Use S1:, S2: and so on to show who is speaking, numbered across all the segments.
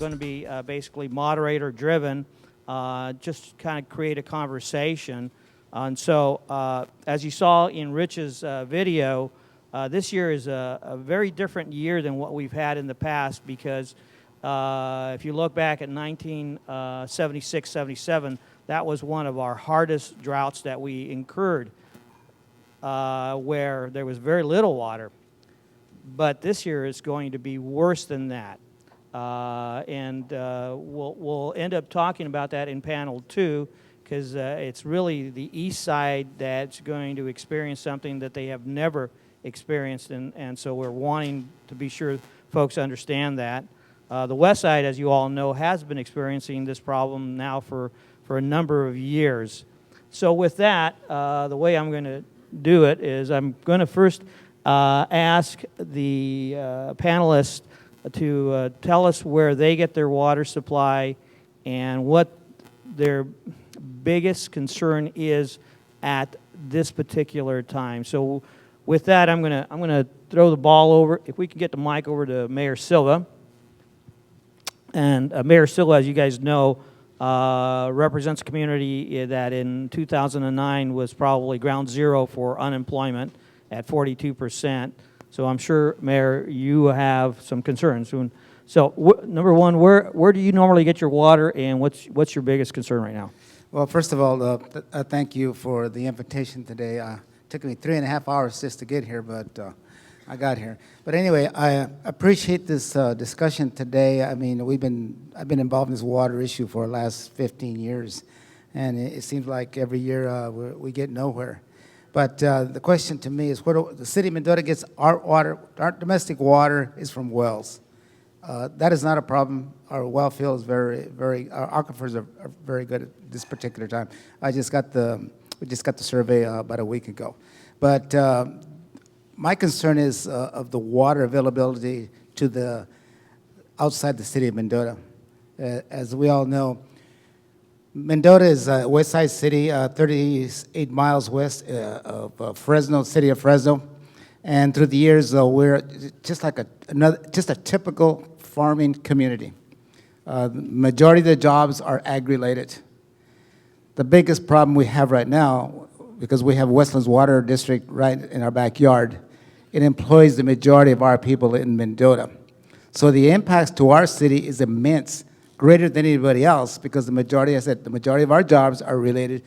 S1: going to be basically moderator driven, just kind of create a conversation. And so, as you saw in Rich's video, this year is a very different year than what we've had in the past, because if you look back at 1976-77, that was one of our hardest droughts that we incurred, where there was very little water. But this year is going to be worse than that. And we'll end up talking about that in panel 2, because it's really the east side that's going to experience something that they have never experienced, and so we're wanting to be sure folks understand that. The west side, as you all know, has been experiencing this problem now for a number of years. So with that, the way I'm going to do it is I'm going to first ask the panelists to tell us where they get their water supply and what their biggest concern is at this particular time. So with that, I'm gonna throw the ball over. If we can get the mic over to Mayor Silva. And Mayor Silva, as you guys know, represents a community that in 2009 was probably ground zero for unemployment at 42%. So I'm sure, Mayor, you have some concerns. So number one, where do you normally get your water, and what's your biggest concern right now?
S2: Well, first of all, thank you for the invitation today. It took me 3.5 hours just to get here, but I got here. But anyway, I appreciate this discussion today. I mean, I've been involved in this water issue for the last 15 years, and it seems like every year we get nowhere. But the question to me is, where the city of Mendota gets our water, our domestic water is from wells. That is not a problem. Our well field is our aquifers are very good at this particular time. We just got the survey about a week ago. But my concern is of the water availability to the outside the city of Mendota. As we all know, Mendota is a west side city, 38 miles west of Fresno, city of Fresno. And through the years, we're just like just a typical farming community. The majority of the jobs are ag-related. The biggest problem we have right now, because we have Westlands Water District right in our backyard, it employs the majority of our people in Mendota. So the impacts to our city is immense, greater than anybody else, because the majority of our jobs are related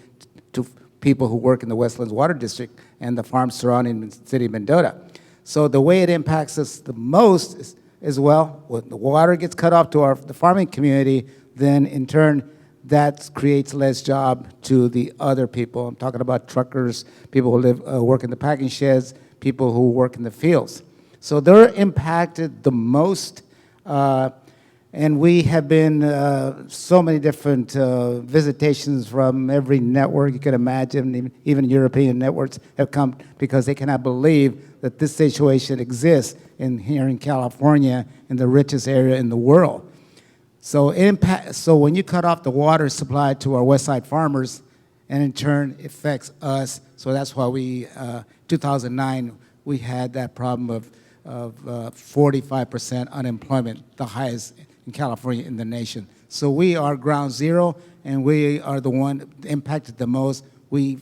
S2: to people who work in the Westlands Water District and the farms surrounding the city of Mendota. So the way it impacts us the most is well, when the water gets cut off to the farming community, then in turn, that creates less job to the other people. I'm talking about truckers, people who work in the packing sheds, people who work in the fields. So they're impacted the most, and we have been so many different visitations from every network you can imagine. Even European networks have come because they cannot believe that this situation exists here in California, in the richest area in the world. So when you cut off the water supply to our west side farmers, and in turn affects us, so that's why 2009, we had that problem of 45% unemployment, the highest in California in the nation. So we are ground zero, and we are the one impacted the most. We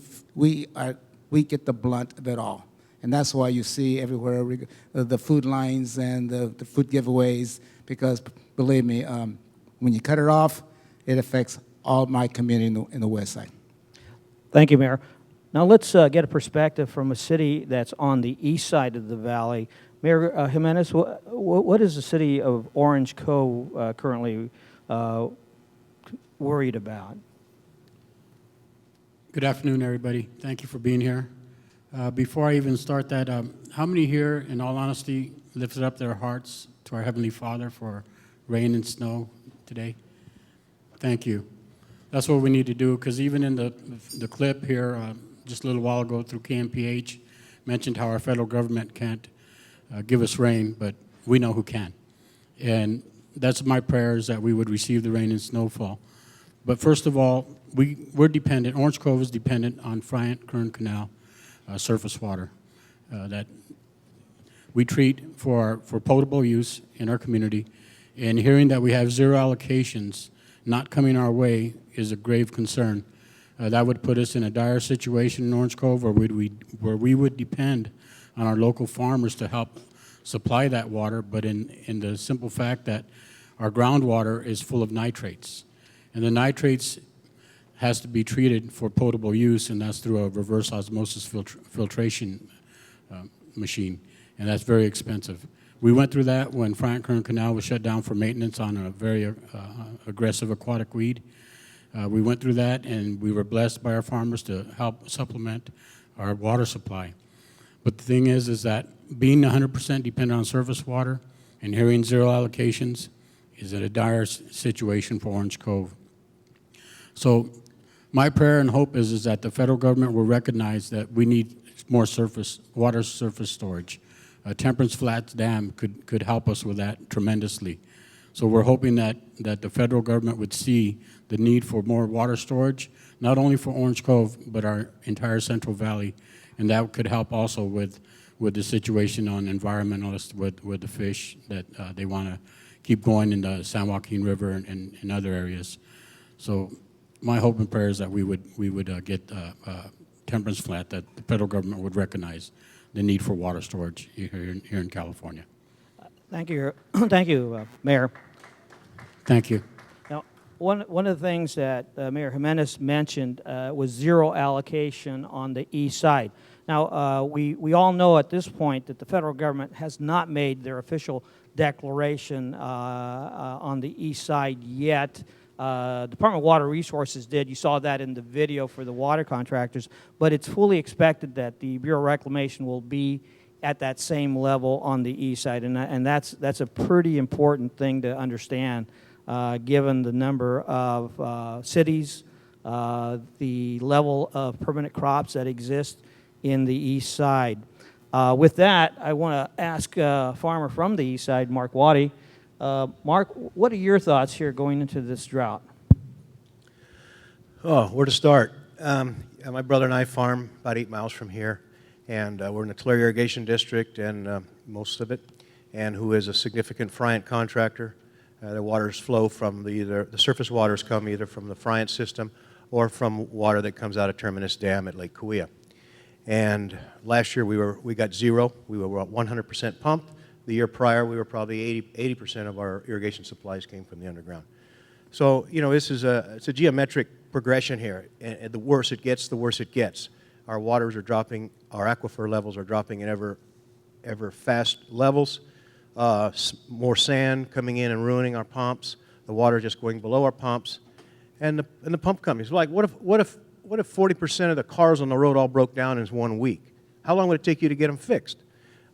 S2: get the blunt of it all. And that's why you see everywhere the food lines and the food giveaways, because believe me, when you cut it off, it affects all my community in the west side.
S1: Thank you, Mayor. Now let's get a perspective from a city that's on the east side of the valley. Mayor Jimenez, what is the city of Orange Cove currently worried about?
S3: Good afternoon, everybody. Thank you for being here. Before I even start that, how many here, in all honesty, lifted up their hearts to our Heavenly Father for rain and snow today? Thank you. That's what we need to do, because even in the clip here, just a little while ago through KMPH, mentioned how our federal government can't give us rain, but we know who can. And that's my prayer, is that we would receive the rain and snowfall. But first of all, we're dependent, Orange Cove is dependent on Friant-Kern Canal surface water that we treat for potable use in our community. And hearing that we have zero allocations not coming our way is a grave concern. That would put us in a dire situation in Orange Cove where we would depend on our local farmers to help supply that water, but in the simple fact that our groundwater is full of nitrates. And the nitrates has to be treated for potable use, and that's through a reverse osmosis filtration machine, and that's very expensive. We went through that when Franklin Canal was shut down for maintenance on a very aggressive aquatic weed. We went through that, and we were blessed by our farmers to help supplement our water supply. But the thing is that being 100% dependent on surface water and hearing zero allocations is in a dire situation for Orange Cove. So my prayer and hope is that the federal government will recognize that we need more water surface storage. Temperance Flats Dam could help us with that tremendously. So we're hoping that the federal government would see the need for more water storage, not only for Orange Cove, but our entire Central Valley, and that could help also with the situation on environmentalists with the fish that they want to keep going in the San Joaquin River and in other areas. So my hope and prayer is that we would get Temperance Flat, that the federal government would recognize the need for water storage here in California.
S1: Thank you, thank you, Mayor.
S3: Thank you.
S1: Now, one of the things that Mayor Jimenez mentioned was zero allocation on the east side. Now, we all know at this point that the federal government has not made their official declaration on the east side yet. Department of Water Resources did. You saw that in the video for the water contractors. But it's fully expected that the Bureau of Reclamation will be at that same level on the east side, and that's a pretty important thing to understand, given the number of cities, the level of permanent crops that exist in the east side. With that, I want to ask a farmer from the east side, Mark Wae. Mark, what are your thoughts here going into this drought?
S4: Oh, where to start? My brother and I farm about 8 miles from here, and we're in the Tulare Irrigation District, and most of it, and who is a significant Friant contractor. The waters flow from the surface waters come either from the Friant system or from water that comes out of Terminus Dam at Lake Cahuilla. And last year we got zero. We were 100% pumped. The year prior, we were probably 80% of our irrigation supplies came from the underground. So, you know, it's a geometric progression here. And the worse it gets, the worse it gets. Our waters are dropping, our aquifer levels are dropping in ever fast levels. More sand coming in and ruining our pumps. The water just going below our pumps. And the pump companies, like, what if 40% of the cars on the road all broke down in 1 week? How long would it take you to get them fixed?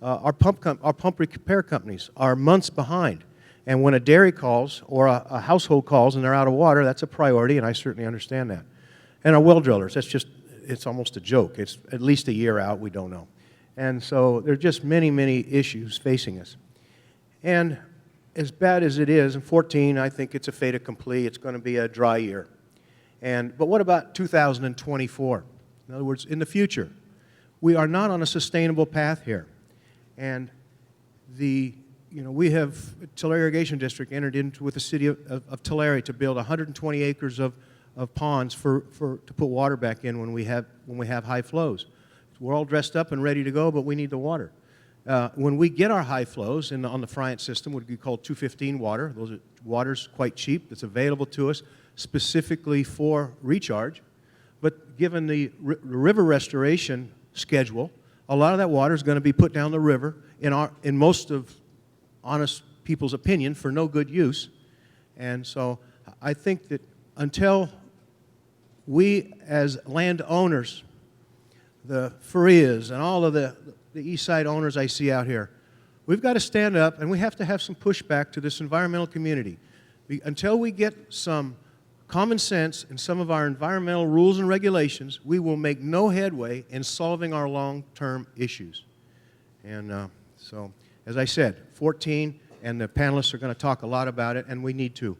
S4: Our pump repair companies are months behind. And when a dairy calls or a household calls and they're out of water, that's a priority, and I certainly understand that. And our well drillers, it's almost a joke. It's at least a year out, we don't know. And so there are just many, many issues facing us. And as bad as it is, in 14, I think it's a fait accompli. It's going to be a dry year. But what about 2024? In other words, in the future, we are not on a sustainable path here. And we have, Tulare Irrigation District entered into with the city of Tulare to build 120 acres of ponds to put water back in when we have high flows. We're all dressed up and ready to go, but we need the water. When we get our high flows on the Friant system, what we call 215 water, those are water's quite cheap, that's available to us specifically for recharge. But given the river restoration schedule, a lot of that water is going to be put down the river in most of honest people's opinion for no good use. And so I think that until we as landowners, the Farias and all of the east side owners I see out here, we've got to stand up and we have to have some pushback to this environmental community. Until we get some common sense in some of our environmental rules and regulations, we will make no headway in solving our long-term issues. And so, as I said, 14, and the panelists are going to talk a lot about it, and we need to.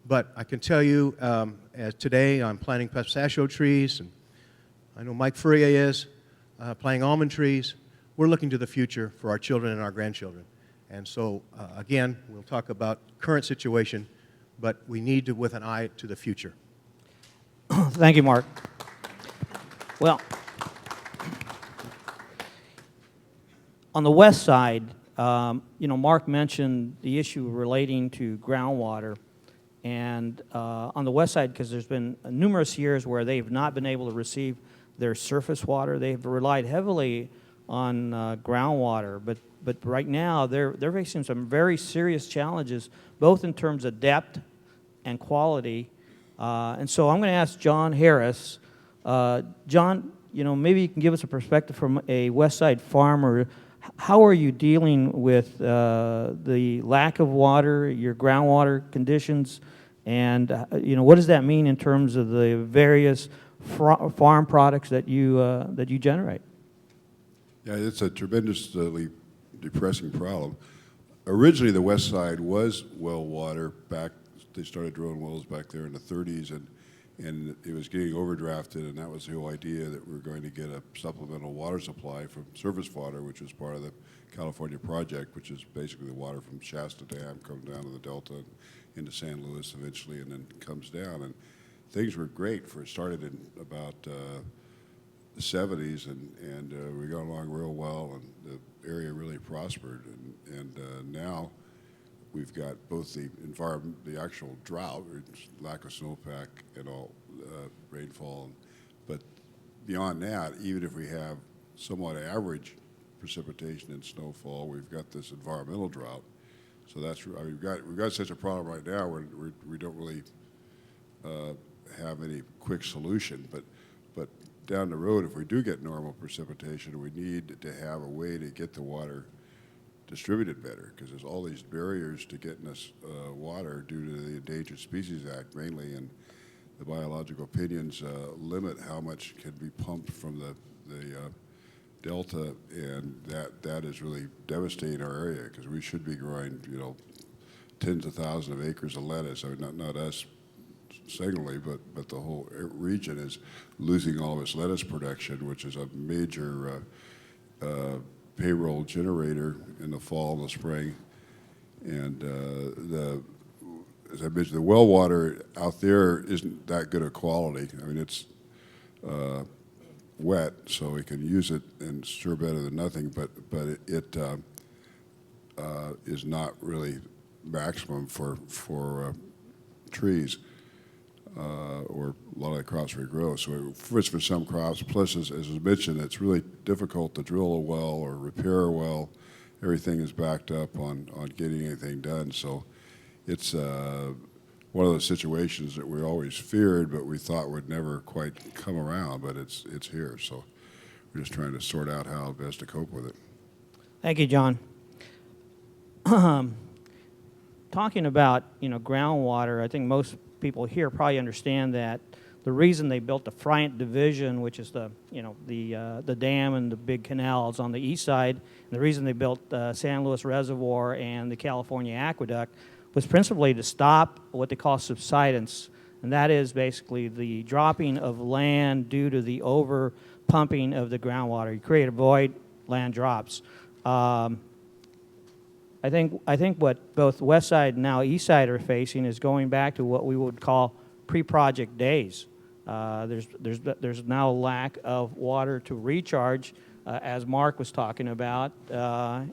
S4: But I can tell you, today I'm planting pistachio trees, and I know Mike Furia is planting almond trees. We're looking to the future for our children and our grandchildren. And so, again, we'll talk about current situation, but we need to with an eye to the future.
S1: Thank you, Mark. Well, on the west side, Mark mentioned the issue relating to groundwater. And on the west side, because there's been numerous years where they've not been able to receive their surface water, they've relied heavily on groundwater. But right now, they're facing some very serious challenges, both in terms of depth and quality. And so I'm going to ask John Harris. John, maybe you can give us a perspective from a West Side farmer. How are you dealing with the lack of water, your groundwater conditions, and what does that mean in terms of the various farm products that you generate?
S5: Yeah, it's a tremendously depressing problem. Originally, the west side was well water back. They started drilling wells back there in the 30s, and it was getting overdrafted, and that was the whole idea that we were going to get a supplemental water supply from surface water, which was part of the California project, which is basically the water from Shasta Dam comes down to the Delta and into San Luis eventually, and then comes down. And things were great it started in about the 70s, and we got along real well, and the area really prospered. And now we've got both the environment, the actual drought, lack of snowpack and all rainfall, but beyond that, even if we have somewhat average precipitation and snowfall, we've got this environmental drought. So we've got such a problem right now where we don't really have any quick solution. But down the road, if we do get normal precipitation, we need to have a way to get the water distributed better, because there's all these barriers to getting us water due to the Endangered Species Act mainly, and the biological opinions limit how much can be pumped from the delta, and that is really devastating our area, because we should be growing tens of thousands of acres of lettuce. I mean, not us singularly, but the whole region is losing all of its lettuce production, which is a major payroll generator in the fall and the spring. And as I mentioned, the well water out there isn't that good a quality. I mean, it's wet, so we can use it, and it's sure better than nothing, but it is not really maximum for trees or a lot of the crops we grow. So it fits for some crops. Plus, as was mentioned, it's really difficult to drill a well or repair a well. Everything is backed up on getting anything done. So it's one of those situations that we always feared, but we thought would never quite come around, but it's here. So we're just trying to sort out how best to cope with it.
S1: Thank you, John. Talking about groundwater, I think most people here probably understand that the reason they built the Friant Division, which is the dam and the big canals on the east side, and the reason they built San Luis Reservoir and the California Aqueduct was principally to stop what they call subsidence, and that is basically the dropping of land due to the over pumping of the groundwater. You create a void, land drops. I think what both West Side and now East Side are facing is going back to what we would call pre-project days. There's now a lack of water to recharge, as Mark was talking about,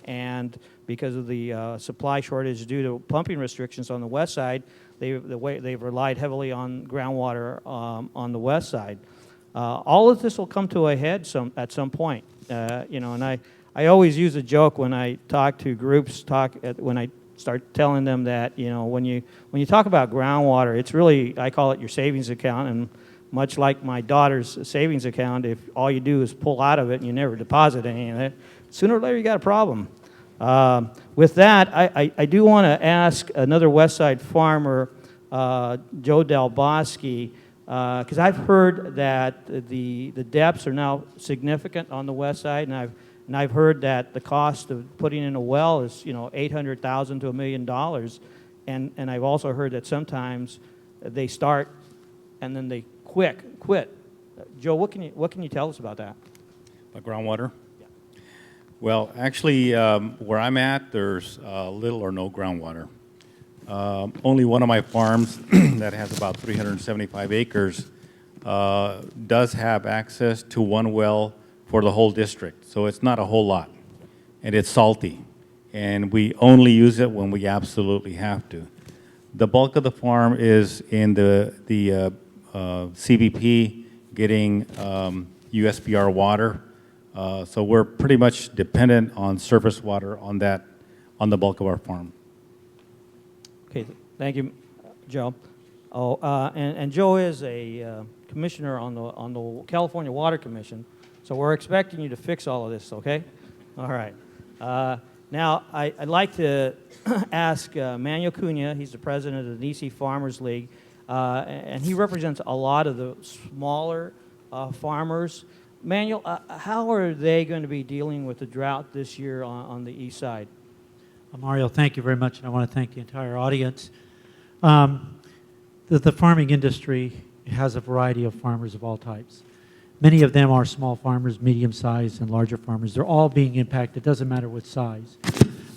S1: and because of the supply shortage due to pumping restrictions on the West Side, they've relied heavily on groundwater on the West Side. All of this will come to a head at some point, and I always use a joke when I talk to groups, when I start telling them that, when you talk about groundwater, it's really, I call it your savings account, and much like my daughter's savings account, if all you do is pull out of it and you never deposit any in it, sooner or later you got a problem. With that, I do want to ask another West Side farmer, Joe Del Bosque, because I've heard that the depths are now significant on the West Side, and I've heard that the cost of putting in a well is, $800,000 to $1 million, and I've also heard that sometimes they start and then they quit. Joe, what can you tell us about that?
S6: About groundwater?
S1: Yeah.
S6: Well, actually, where I'm at, there's little or no groundwater. Only one of my farms that has about 375 acres does have access to one well for the whole district. So it's not a whole lot, and it's salty. And we only use it when we absolutely have to. The bulk of the farm is in the CBP getting USBR water. So we're pretty much dependent on surface water on the bulk of our farm.
S1: Okay, thank you, Joe. Oh, and Joe is a commissioner on the California Water Commission, so we're expecting you to fix all of this, okay? All right. Now, I'd like to ask Manuel Cunha, he's the president of the DC Farmers League, and he represents a lot of the smaller farmers. Manuel, how are they going to be dealing with the drought this year on the east side?
S7: Mario, thank you very much, and I want to thank the entire audience. The farming industry has a variety of farmers of all types. Many of them are small farmers, medium-sized, and larger farmers. They're all being impacted. It doesn't matter what size.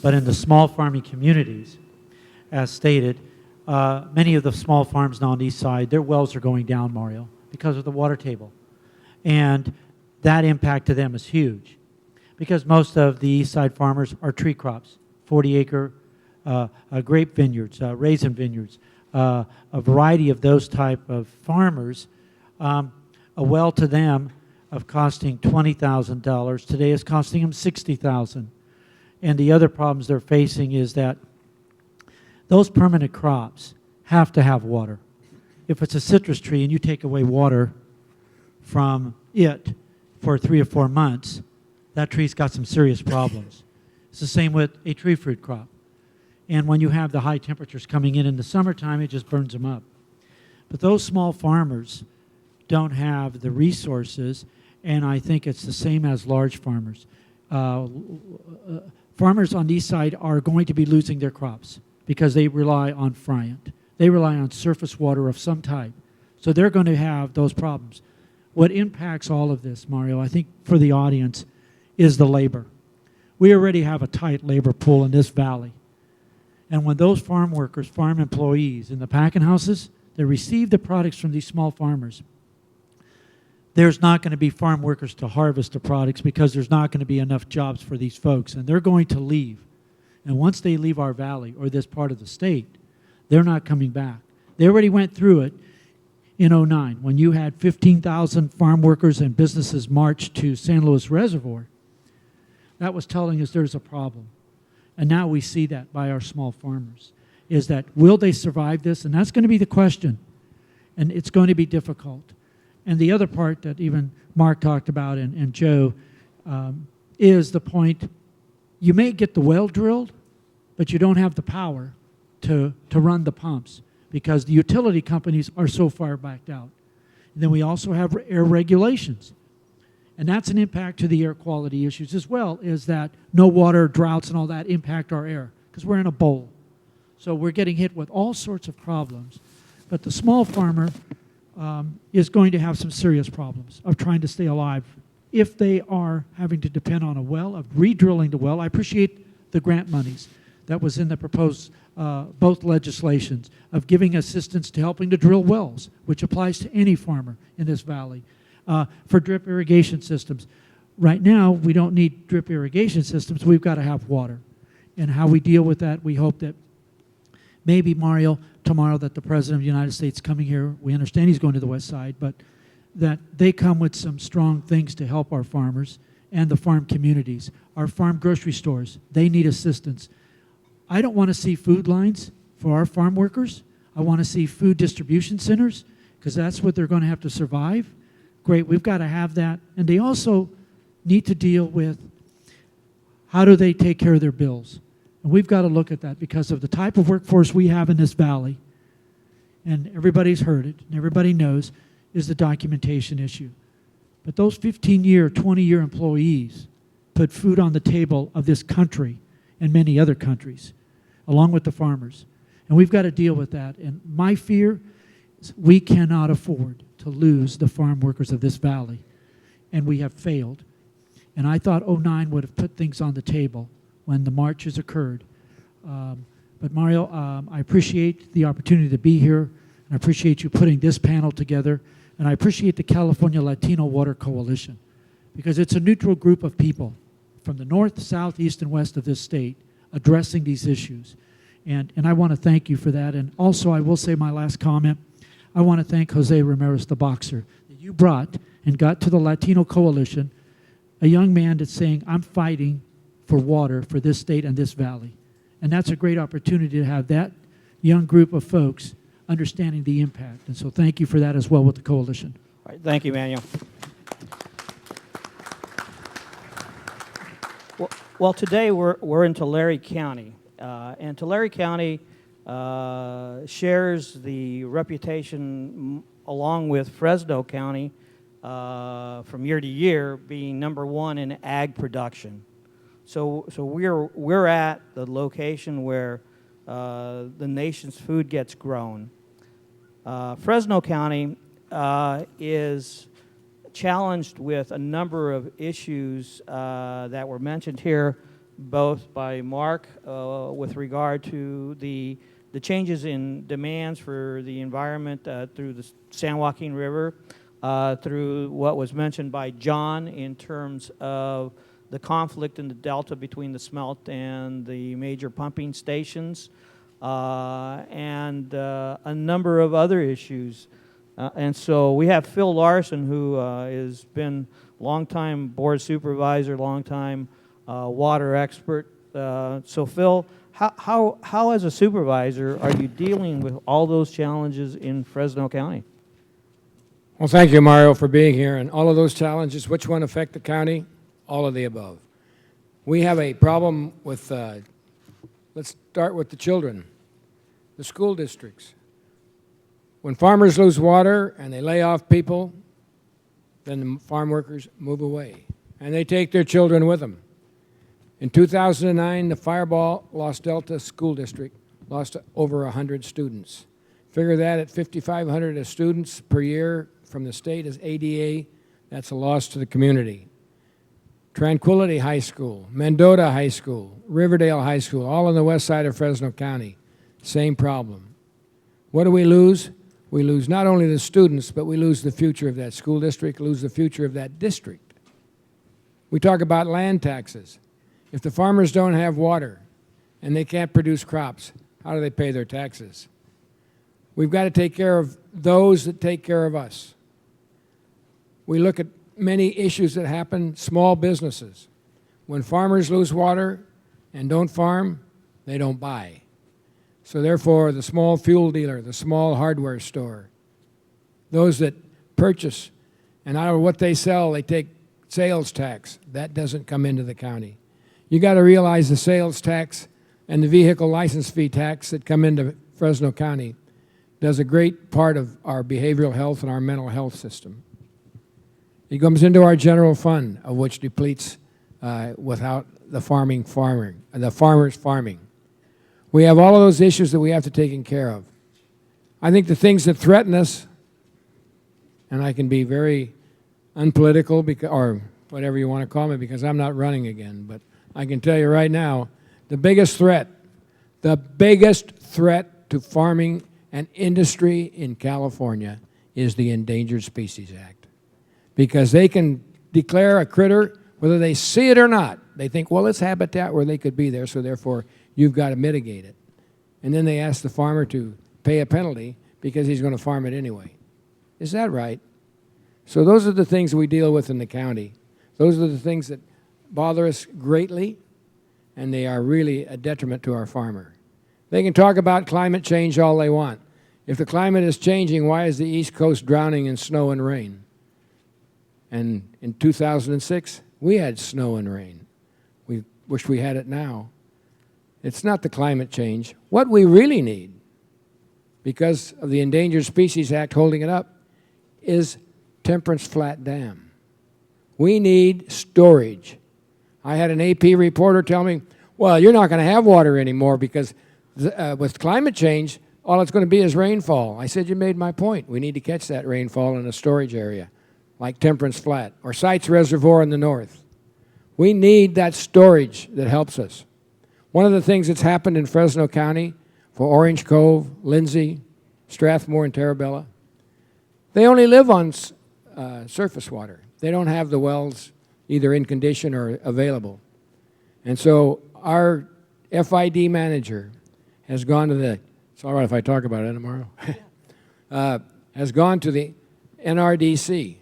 S7: But in the small farming communities, as stated, many of the small farms now on the east side, their wells are going down, Mario, because of the water table. And that impact to them is huge, because most of the east side farmers are tree crops, 40-acre grape vineyards, raisin vineyards, a variety of those type of farmers. A well to them of costing $20,000 today is costing them $60,000. And the other problems they're facing is that those permanent crops have to have water. If it's a citrus tree and you take away water from it for 3 or 4 months, that tree's got some serious problems. It's the same with a tree fruit crop. And when you have the high temperatures coming in the summertime, it just burns them up. But those small farmers don't have the resources, and I think it's the same as large farmers. Farmers on the east side are going to be losing their crops because they rely on Friant. They rely on surface water of some type. So they're going to have those problems. What impacts all of this, Mario, I think for the audience, is the labor. We already have a tight labor pool in this valley. And when those farm workers, farm employees in the packing houses, they receive the products from these small farmers, there's not going to be farm workers to harvest the products because there's not going to be enough jobs for these folks, and they're going to leave. And once they leave our valley or this part of the state, they're not coming back. They already went through it in '09 when you had 15,000 farm workers and businesses march to San Luis Reservoir. That was telling us there's a problem. And now we see that by our small farmers, is that will they survive this? And that's going to be the question. And it's going to be difficult. And the other part that even Mark talked about and Joe is the point, you may get the well drilled, but you don't have the power to run the pumps because the utility companies are so far backed out. And then we also have air regulations. And that's an impact to the air quality issues as well, is that no water, droughts, and all that impact our air because we're in a bowl. So we're getting hit with all sorts of problems. But the small farmer is going to have some serious problems of trying to stay alive if they are having to depend on a well, of re-drilling the well. I appreciate the grant monies that was in the proposed both legislations of giving assistance to helping to drill wells, which applies to any farmer in this valley. For drip irrigation systems. Right now, we don't need drip irrigation systems. We've got to have water. And how we deal with that, we hope that maybe, Mario, tomorrow that the President of the United States coming here, we understand he's going to the west side, but that they come with some strong things to help our farmers and the farm communities. Our farm grocery stores, they need assistance. I don't want to see food lines for our farm workers. I want to see food distribution centers because that's what they're going to have to survive. Great, we've got to have that. And they also need to deal with how do they take care of their bills. And we've got to look at that because of the type of workforce we have in this valley, and everybody's heard it, and everybody knows, is the documentation issue. But those 15-year, 20-year employees put food on the table of this country and many other countries, along with the farmers. And we've got to deal with that. And my fear is we cannot afford to lose the farm workers of this valley. And we have failed. And I thought '09 would have put things on the table when the marches occurred. But Mario, I appreciate the opportunity to be here, and I appreciate you putting this panel together, and I appreciate the California Latino Water Coalition, because it's a neutral group of people from the north, south, east, and west of this state addressing these issues. And I want to thank you for that. And also, I will say my last comment, I want to thank Jose Ramirez, the boxer, that you brought and got to the Latino Coalition, a young man that's saying, I'm fighting for water for this state and this valley. And that's a great opportunity to have that young group of folks understanding the impact. And so thank you for that as well with the coalition.
S1: All right, thank you, Manuel. Well, today we're in Tulare County, and Tulare County shares the reputation along with Fresno County from year to year being #1 in ag production. So we're at the location where the nation's food gets grown. Fresno County is challenged with a number of issues that were mentioned here, both by Mark with regard to the changes in demands for the environment through the San Joaquin River, through what was mentioned by John in terms of the conflict in the delta between the smelt and the major pumping stations, and a number of other issues. And so we have Phil Larson, who has been longtime board supervisor, longtime water expert. So Phil, how as a supervisor are you dealing with all those challenges in Fresno County?
S8: Well, thank you, Mario, for being here. And all of those challenges, which one affect the county? All of the above. We have a problem with, let's start with the children, the school districts. When farmers lose water and they lay off people, then the farm workers move away, and they take their children with them. In 2009, the Fireball Los Delta School District lost over 100 students. Figure that at 5,500 students per year from the state as ADA, that's a loss to the community. Tranquility High School, Mendota High School, Riverdale High School, all on the west side of Fresno County, same problem. What do we lose? We lose not only the students, but we lose the future of that school district, lose the future of that district. We talk about land taxes. If the farmers don't have water and they can't produce crops, how do they pay their taxes? We've got to take care of those that take care of us. We look at many issues that happen, small businesses. When farmers lose water and don't farm, they don't buy. So therefore, the small fuel dealer, the small hardware store, those that purchase, and out of what they sell, they take sales tax. That doesn't come into the county. You got to realize the sales tax and the vehicle license fee tax that come into Fresno County does a great part of our behavioral health and our mental health system. It comes into our general fund, of which depletes without the farmers farming. We have all of those issues that we have to take care of. I think the things that threaten us, and I can be very unpolitical, or whatever you want to call me, because I'm not running again, but I can tell you right now, the biggest threat to farming and industry in California is the Endangered Species Act. Because they can declare a critter, whether they see it or not. They think, well, it's habitat where they could be there, so therefore you've got to mitigate it. And then they ask the farmer to pay a penalty because he's going to farm it anyway. Is that right? So those are the things we deal with in the county. Those are the things that bother us greatly, and they are really a detriment to our farmer. They can talk about climate change all they want. If the climate is changing, why is the East Coast drowning in snow and rain? And in 2006, we had snow and rain. We wish we had it now. It's not the climate change. What we really need, because of the Endangered Species Act holding it up, is Temperance Flat Dam. We need storage. I had an AP reporter tell me, well, you're not going to have water anymore because with climate change, all it's going to be is rainfall. I said, you made my point. We need to catch that rainfall in a storage area like Temperance Flat or Sites Reservoir in the north. We need that storage that helps us. One of the things that's happened in Fresno County for Orange Cove, Lindsay, Strathmore, and Terabella, they only live on surface water. They don't have the wells either in condition or available. And so our FID manager has gone to the, it's all right if I talk about it tomorrow, has gone to the NRDC,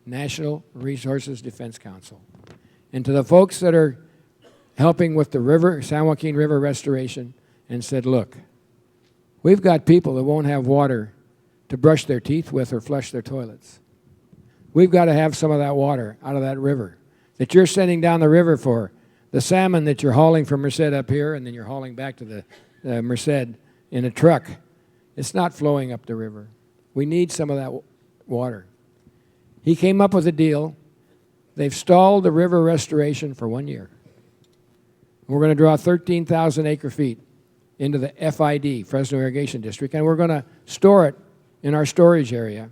S8: National Resources Defense Council, and to the folks that are helping with the river, San Joaquin River restoration, and said, look, we've got people that won't have water to brush their teeth with or flush their toilets. We've got to have some of that water out of that river that you're sending down the river for the salmon that you're hauling from Merced up here and then you're hauling back to the Merced in a truck. It's not flowing up the river. We need some of that water. He came up with a deal. They've stalled the river restoration for 1 year. We're going to draw 13,000 acre feet into the FID, Fresno Irrigation District, and we're going to store it in our storage area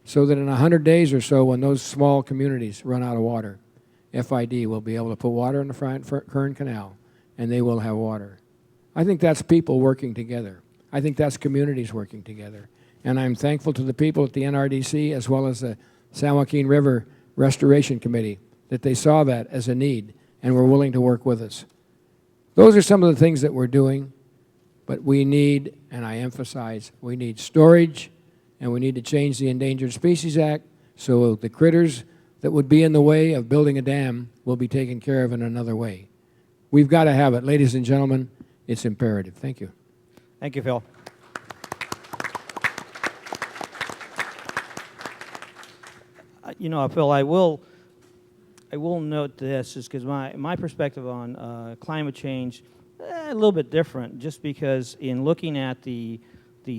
S8: so that in 100 days or so, when those small communities run out of water, FID will be able to put water in the Kern Canal, and they will have water. I think that's people working together. I think that's communities working together. And I'm thankful to the people at the NRDC as well as the San Joaquin River Restoration Committee that they saw that as a need and were willing to work with us. Those are some of the things that we're doing, but we need, and I emphasize, we need storage, and we need to change the Endangered Species Act so the critters that would be in the way of building a dam will be taken care of in another way. We've got to have it. Ladies and gentlemen, it's imperative. Thank you.
S1: Thank you, Phil. You know, Phil, I will note this, is because my perspective on climate change a little bit different, just because in looking at the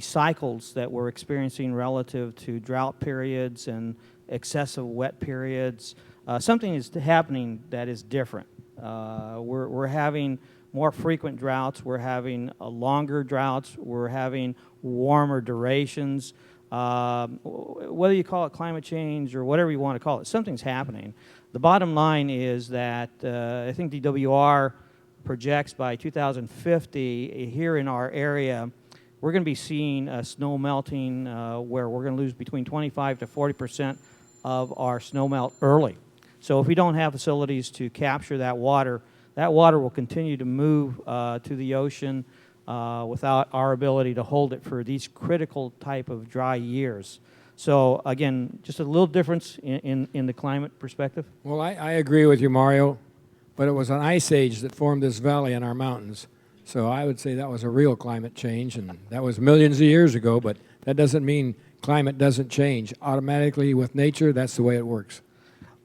S1: cycles that we're experiencing relative to drought periods and excessive wet periods, something is happening that is different. We're having more frequent droughts. We're having longer droughts. We're having warmer durations. Whether you call it climate change or whatever you want to call it, something's happening. The bottom line is that I think DWR projects by 2050 here in our area, we're going to be seeing snow melting where we're going to lose between 25 to 40% of our snow melt early. So if we don't have facilities to capture that water will continue to move to the ocean without our ability to hold it for these critical type of dry years. So again, just a little difference in the climate perspective.
S8: Well, I agree with you, Mario, but it was an ice age that formed this valley in our mountains. So I would say that was a real climate change, and that was millions of years ago, but that doesn't mean climate doesn't change. Automatically with nature, that's the way it works.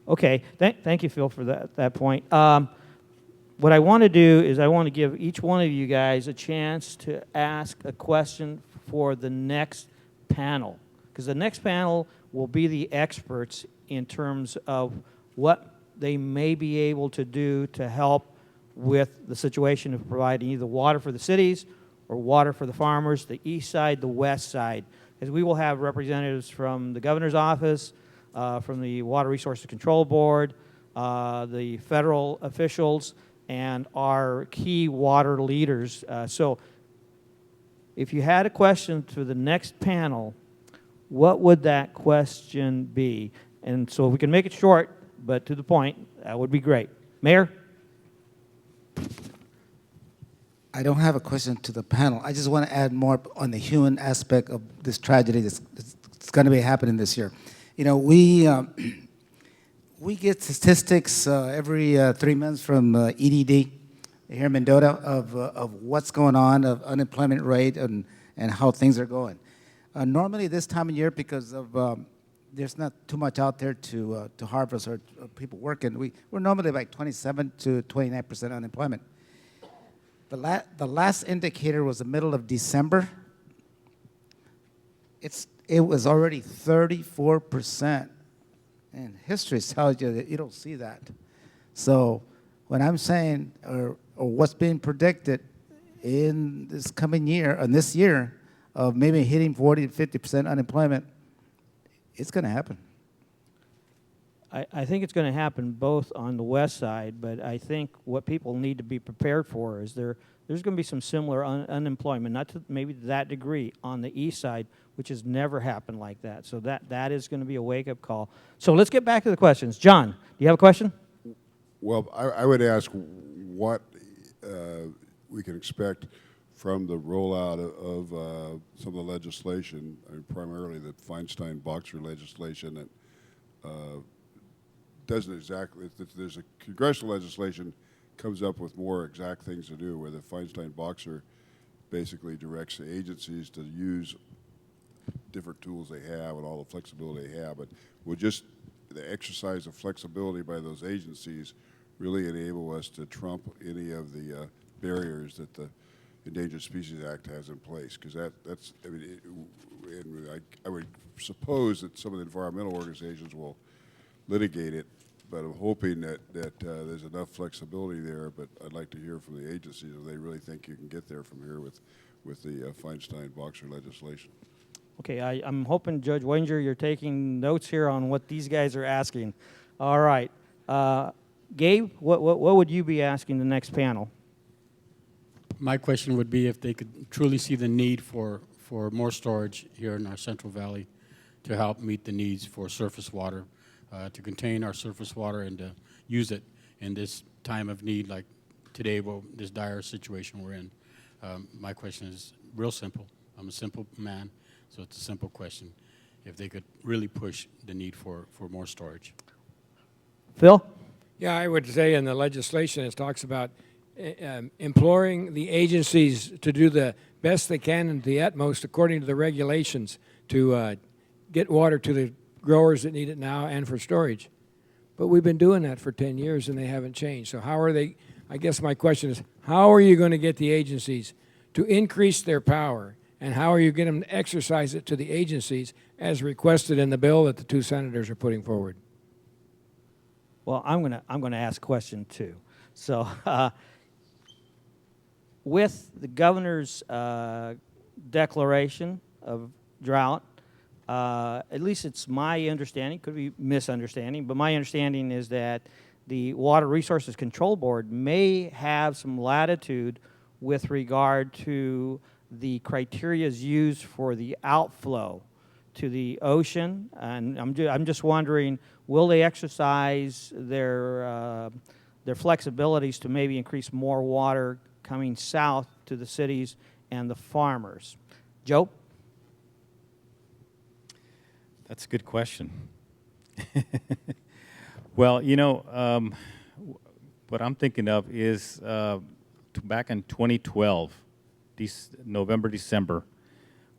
S1: Okay, thank you, Phil, for that point. What I want to do is I want to give each one of you guys a chance to ask a question for the next panel, because the next panel will be the experts in terms of what they may be able to do to help with the situation of providing either water for the cities or water for the farmers, the east side, the west side, because we will have representatives from the governor's office, from the Water Resources Control Board, the federal officials, and our key water leaders. So if you had a question to the next panel, what would that question be? And so if we can make it short, but to the point, that would be great. Mayor?
S2: I don't have a question to the panel. I just want to add more on the human aspect of this tragedy that's going to be happening this year. You know, we get statistics every 3 months from EDD here in Mendota of what's going on, of unemployment rate and how things are going. Normally this time of year, because of there's not too much out there to harvest or people working, we're normally like 27 to 29% unemployment. The last indicator was the middle of December. It was already 34%. And history tells you that you don't see that. So when I'm saying, or what's being predicted in this coming year, and this year, of maybe hitting 40 to 50% unemployment, it's going to happen.
S1: I think it's going to happen both on the west side, but I think what people need to be prepared for is there's going to be some similar unemployment, not to maybe to that degree on the east side, which has never happened like that. So that is going to be a wake-up call. So let's get back to the questions. John, do you have a question?
S5: Well, I would ask what we can expect from the rollout of some of the legislation, I mean, primarily the Feinstein-Boxer legislation that doesn't exactly, there's a congressional legislation comes up with more exact things to do, where the Feinstein-Boxer basically directs the agencies to use different tools they have and all the flexibility they have. But would just the exercise of flexibility by those agencies really enable us to trump any of the barriers that the Endangered Species Act has in place? Because that's, I mean, I would suppose that some of the environmental organizations will litigate it, but I'm hoping that there's enough flexibility there. But I'd like to hear from the agencies if they really think you can get there from here with the Feinstein-Boxer legislation.
S1: Okay, I'm hoping, Judge Wenger, you're taking notes here on what these guys are asking. All right. Gabe, what would you be asking the next panel?
S3: My question would be if they could truly see the need for more storage here in our Central Valley to help meet the needs for surface water, to contain our surface water and to use it in this time of need like today, this dire situation we're in. My question is real simple. I'm a simple man, so it's a simple question. If they could really push the need for more storage.
S1: Phil?
S8: Yeah, I would say in the legislation it talks about imploring the agencies to do the best they can and the utmost according to the regulations to get water to the growers that need it now and for storage. But we've been doing that for 10 years and they haven't changed. So how are they, I guess my question is, how are you going to get the agencies to increase their power, and how are you going to get them to exercise it to the agencies as requested in the bill that the two senators are putting forward?
S1: Well, I'm gonna ask a question too. So, with the governor's declaration of drought, at least it's my understanding, could be misunderstanding, but my understanding is that the Water Resources Control Board may have some latitude with regard to the criteria used for the outflow to the ocean, and I'm just wondering, will they exercise their flexibilities to maybe increase more water coming south to the cities and the farmers? Joe?
S6: That's a good question. Well, you know, what I'm thinking of is back in 2012, November, December,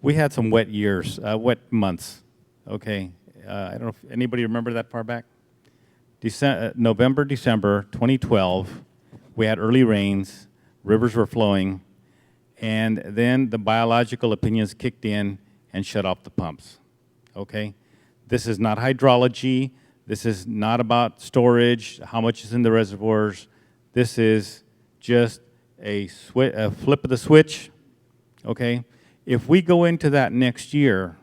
S6: we had some wet years, wet months, okay? I don't know if anybody remember that far back? November, December 2012, we had early rains, rivers were flowing, and then the biological opinions kicked in and shut off the pumps, okay? This is not hydrology. This is not about storage, how much is in the reservoirs. This is just a flip of the switch, okay? If we go into that next year,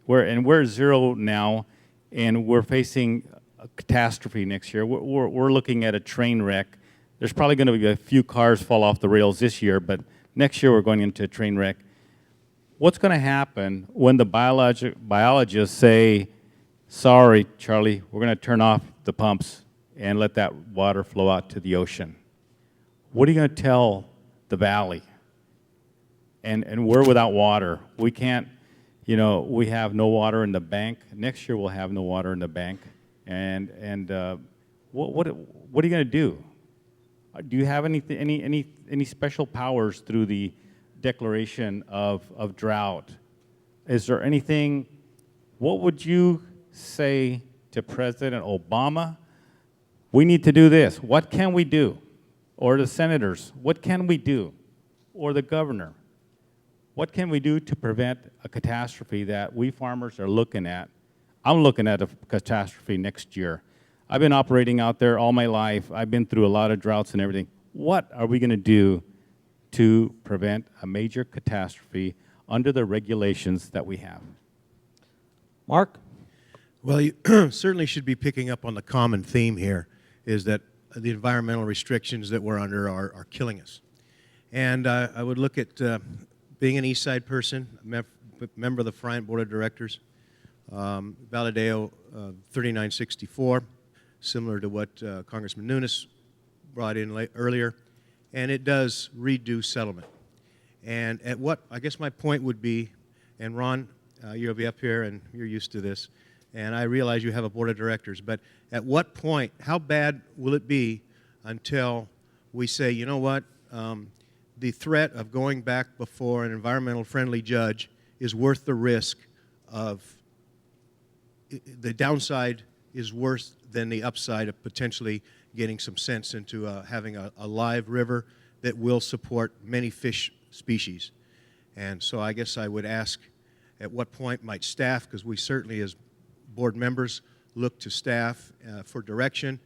S6: we're zero now, and we're facing a catastrophe next year. We're looking at a train wreck. There's probably going to be a few cars fall off the rails this year, but next year we're going into a train wreck. What's going to happen when the biologists say, sorry, Charlie, we're going to turn off the pumps and let that water flow out to the ocean? What are you going to tell the valley? And we're without water. We can't, you know, we have no water in the bank. Next year we'll have no water in the bank. And what are you going to do? Do you have any special powers through the declaration of drought? Is there anything? What would you say to President Obama? We need to do this. What can we do? Or the senators, what can we do? Or the governor, what can we do to prevent a catastrophe that we farmers are looking at? I'm looking at a catastrophe next year. I've been operating out there all my life. I've been through a lot of droughts and everything. What are we going to do to prevent a major catastrophe under the regulations that we have?
S1: Mark?
S4: Well, you certainly should be picking up on the common theme here, is that the environmental restrictions that we're under are killing us. And I would look at being an East Side person, member of the Friant Board of Directors, Valadeo 3964, similar to what Congressman Nunes brought in earlier, and it does reduce settlement. And at what, I guess my point would be, and Ron, you'll be up here and you're used to this, and I realize you have a board of directors, but at what point, how bad will it be until we say, you know what, the threat of going back before an environmental friendly judge is worth the risk of, the downside is worse than the upside of potentially getting some sense into having a live river that will support many fish species. And so I guess I would ask, at what point might staff, because we certainly as board members look to staff for direction,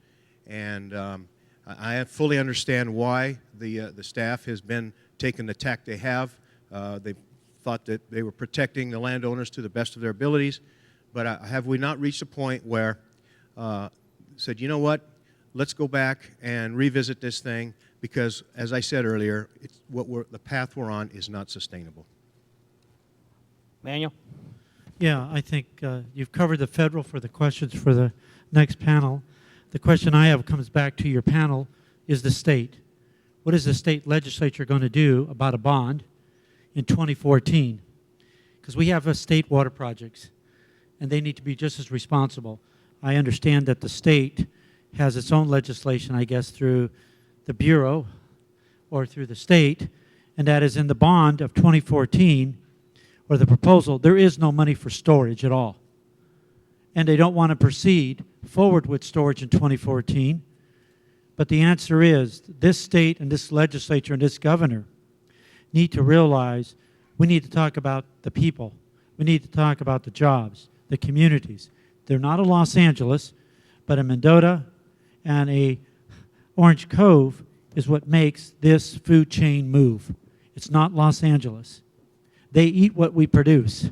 S4: and I fully understand why the staff has been taking the tack they have. They thought that they were protecting the landowners to the best of their abilities, but have we not reached a point where said, you know what, let's go back and revisit this thing, because as I said earlier, the path we're on is not sustainable.
S1: Manuel?
S7: Yeah, I think you've covered the federal for the questions for the next panel. The question I have comes back to your panel is the state. What is the state legislature going to do about a bond in 2014? Because we have state water projects, and they need to be just as responsible. I understand that the state has its own legislation, I guess, through the Bureau or through the state, and that is in the bond of 2014, or the proposal, there is no money for storage at all. And they don't want to proceed forward with storage in 2014. But the answer is, this state and this legislature and this governor need to realize we need to talk about the people. We need to talk about the jobs, the communities. They're not a Los Angeles, but a Mendota and a Orange Cove is what makes this food chain move. It's not Los Angeles. They eat what we produce.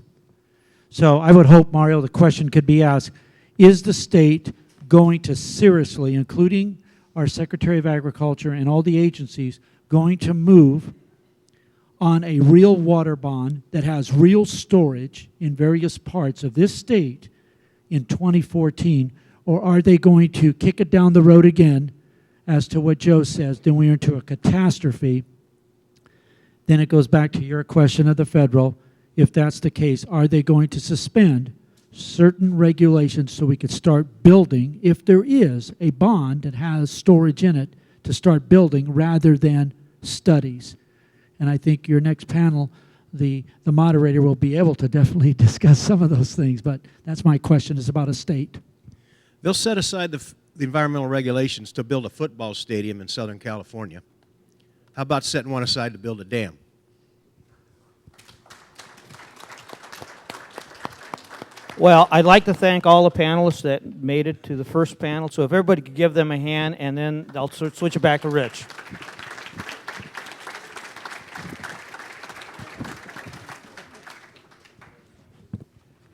S7: So I would hope, Mario, the question could be asked, is the state going to seriously, including our Secretary of Agriculture and all the agencies, going to move on a real water bond that has real storage in various parts of this state in 2014, or are they going to kick it down the road again as to what Joe says, then we're into a catastrophe? Then it goes back to your question of the federal. If that's the case, are they going to suspend certain regulations so we could start building, if there is a bond that has storage in it, to start building rather than studies? And I think your next panel, the moderator will be able to definitely discuss some of those things, but that's my question, is about a state.
S4: They'll set aside the environmental regulations to build a football stadium in Southern California. How about setting one aside to build a dam?
S1: Well, I'd like to thank all the panelists that made it to the first panel. So if everybody could give them a hand, and then I'll switch it back to Rich.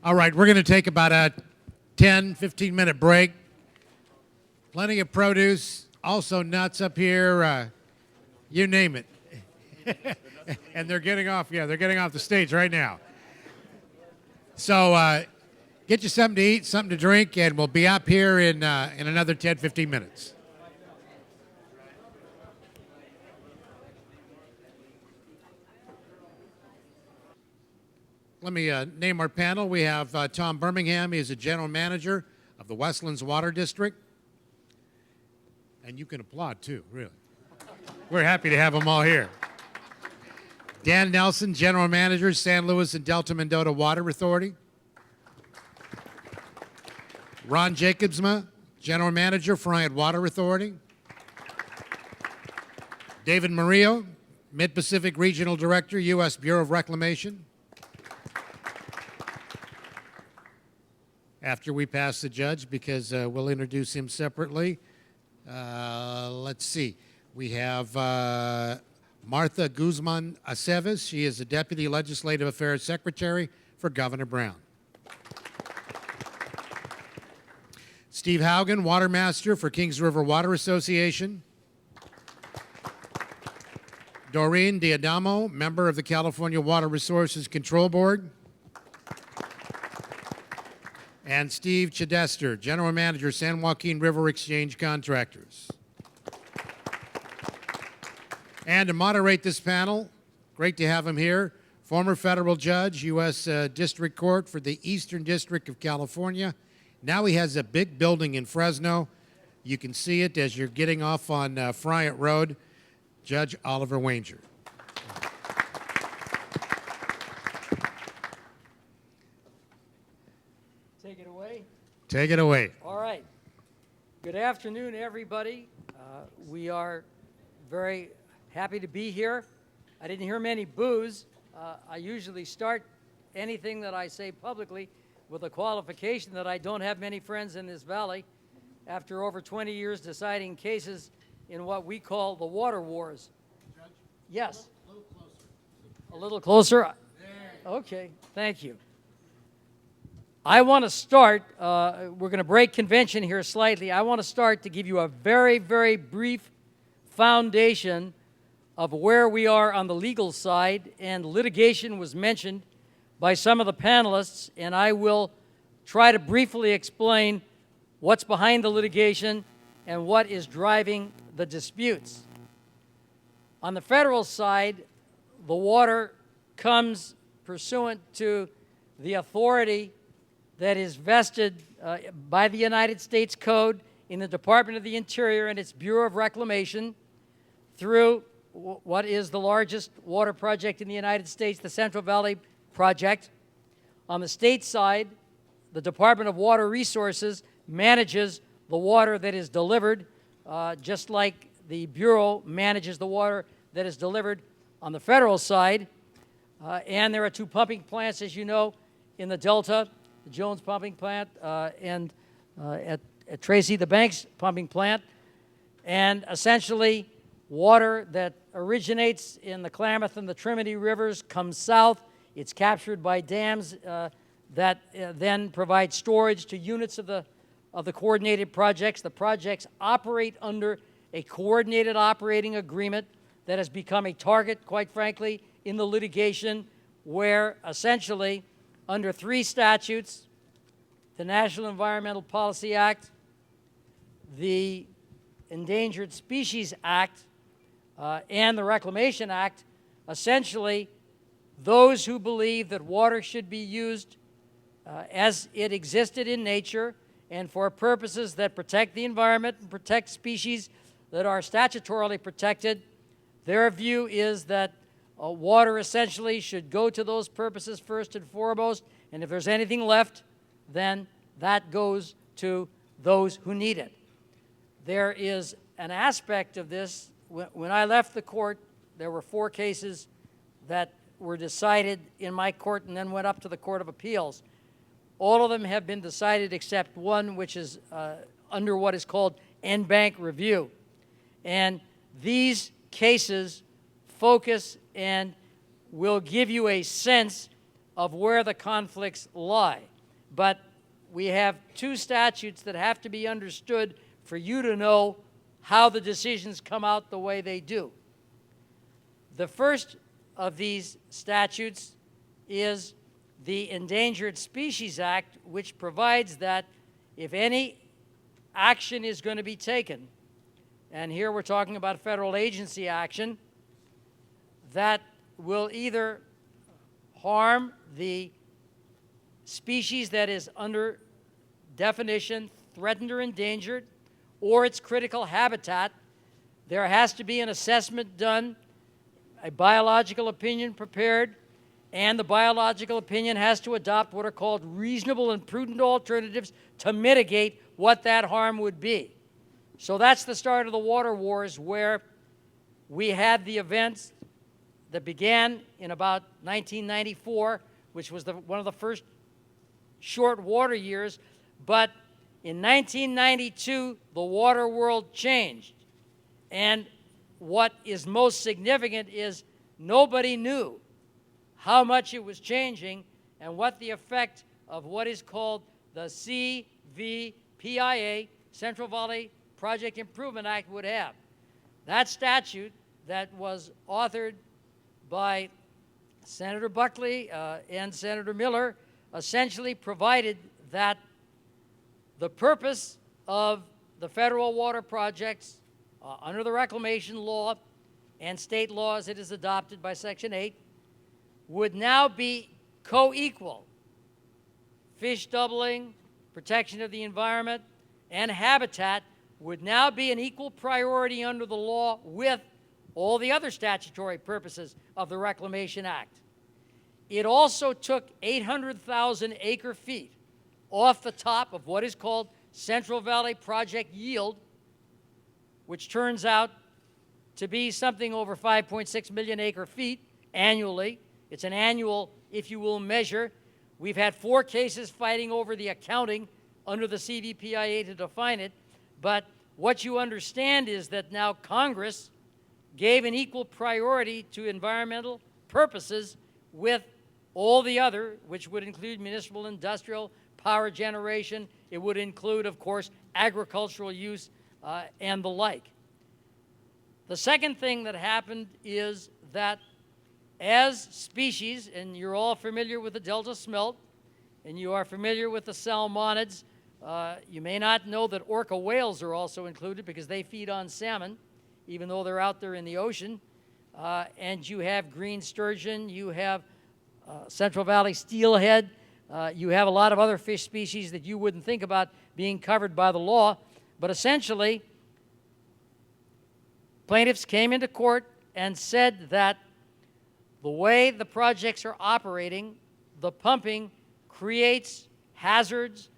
S9: All right, we're going to take about a 10, 15-minute break. Plenty of produce, also nuts up here, you name it. And they're getting off, they're getting off the stage right now. So get you something to eat, something to drink, and we'll be up here in another 10, 15 minutes. Let me name our panel. We have Tom Birmingham. He is the general manager of the Westlands Water District. And you can applaud too, really. We're happy to have them all here. Dan Nelson, general manager, San Luis and Delta Mendota Water Authority. Ron Jacobsma, general manager, Friant Water Authority. David Murillo, Mid-Pacific Regional Director, U.S. Bureau of Reclamation. After we pass the judge, because we'll introduce him separately. Let's see. We have Martha Guzman Aceves. She is the Deputy Legislative Affairs Secretary for Governor Brown. Steve Haugen, Water Master for Kings River Water Association. Doreen Diadamo, member of the California Water Resources Control Board. And Steve Chidester, General Manager, San Joaquin River Exchange Contractors. And to moderate this panel, great to have him here, former federal judge, U.S. District Court for the Eastern District of California. Now he has a big building in Fresno. You can see it as you're getting off on Friant Road. Judge Oliver Wanger.
S10: Take it away.
S9: Take it away.
S10: All right. Good afternoon, everybody. We are very happy to be here. I didn't hear many boos. I usually start anything that I say publicly with a qualification that I don't have many friends in this valley after over 20 years deciding cases in what we call the water wars.
S9: Judge?
S10: Yes.
S9: A little closer.
S10: A little closer? Okay, thank you. I want to start, we're going to break convention here slightly. I want to start to give you a very, very brief foundation of where we are on the legal side, and litigation was mentioned by some of the panelists, and I will try to briefly explain what's behind the litigation and what is driving the disputes. On the federal side, the water comes pursuant to the authority that is vested by the United States Code in the Department of the Interior and its Bureau of Reclamation through what is the largest water project in the United States, the Central Valley Project. On the state side, the Department of Water Resources manages the water that is delivered, just like the Bureau manages the water that is delivered on the federal side. And there are two pumping plants, as you know, in the Delta, the Jones pumping plant and at Tracy, the Banks pumping plant. And essentially, water that originates in the Klamath and the Trinity rivers comes south. It's captured by dams that then provide storage to units of the coordinated projects. The projects operate under a coordinated operating agreement that has become a target, quite frankly, in the litigation, where essentially under three statutes, the National Environmental Policy Act, the Endangered Species Act, and the Reclamation Act, essentially those who believe that water should be used as it existed in nature and for purposes that protect the environment and protect species that are statutorily protected, their view is that water essentially should go to those purposes first and foremost, and if there's anything left, then that goes to those who need it. There is an aspect of this. When I left the court, there were 4 cases that were decided in my court and then went up to the Court of Appeals. All of them have been decided except one, which is under what is called en banc review. And these cases focus and will give you a sense of where the conflicts lie. But we have 2 statutes that have to be understood for you to know how the decisions come out the way they do. The first of these statutes is the Endangered Species Act, which provides that if any action is going to be taken, and here we're talking about federal agency action, that will either harm the species that is under definition threatened or endangered, or its critical habitat, there has to be an assessment done, a biological opinion prepared, and the biological opinion has to adopt what are called reasonable and prudent alternatives to mitigate what that harm would be. So that's the start of the water wars, where we had the events that began in about 1994, which was one of the first short water years, but in 1992, the water world changed. And what is most significant is nobody knew how much it was changing and what the effect of what is called the PIA, Central Valley Project Improvement Act, would have. That statute that was authored by Senator Buckley and Senator Miller essentially provided that the purpose of the federal water projects under the reclamation law and state laws it is adopted by Section 8 would now be co-equal. Fish doubling, protection of the environment, and habitat would now be an equal priority under the law with all the other statutory purposes of the Reclamation Act. It also took 800,000 acre-feet off the top of what is called Central Valley Project yield, which turns out to be something over 5.6 million acre-feet annually. It's an annual, if you will, measure. We've had 4 cases fighting over the accounting under the CVPIA to define it, but what you understand is that now Congress gave an equal priority to environmental purposes with all the other, which would include municipal, industrial, power generation. It would include, of course, agricultural use and the like. The second thing that happened is that as species, and you're all familiar with the Delta smelt, and you are familiar with the salmonids, you may not know that orca whales are also included because they feed on salmon, even though they're out there in the ocean. And you have green sturgeon, you have Central Valley steelhead, you have a lot of other fish species that you wouldn't think about being covered by the law. But essentially, plaintiffs came into court and said that the way the projects are operating, the pumping creates hazards,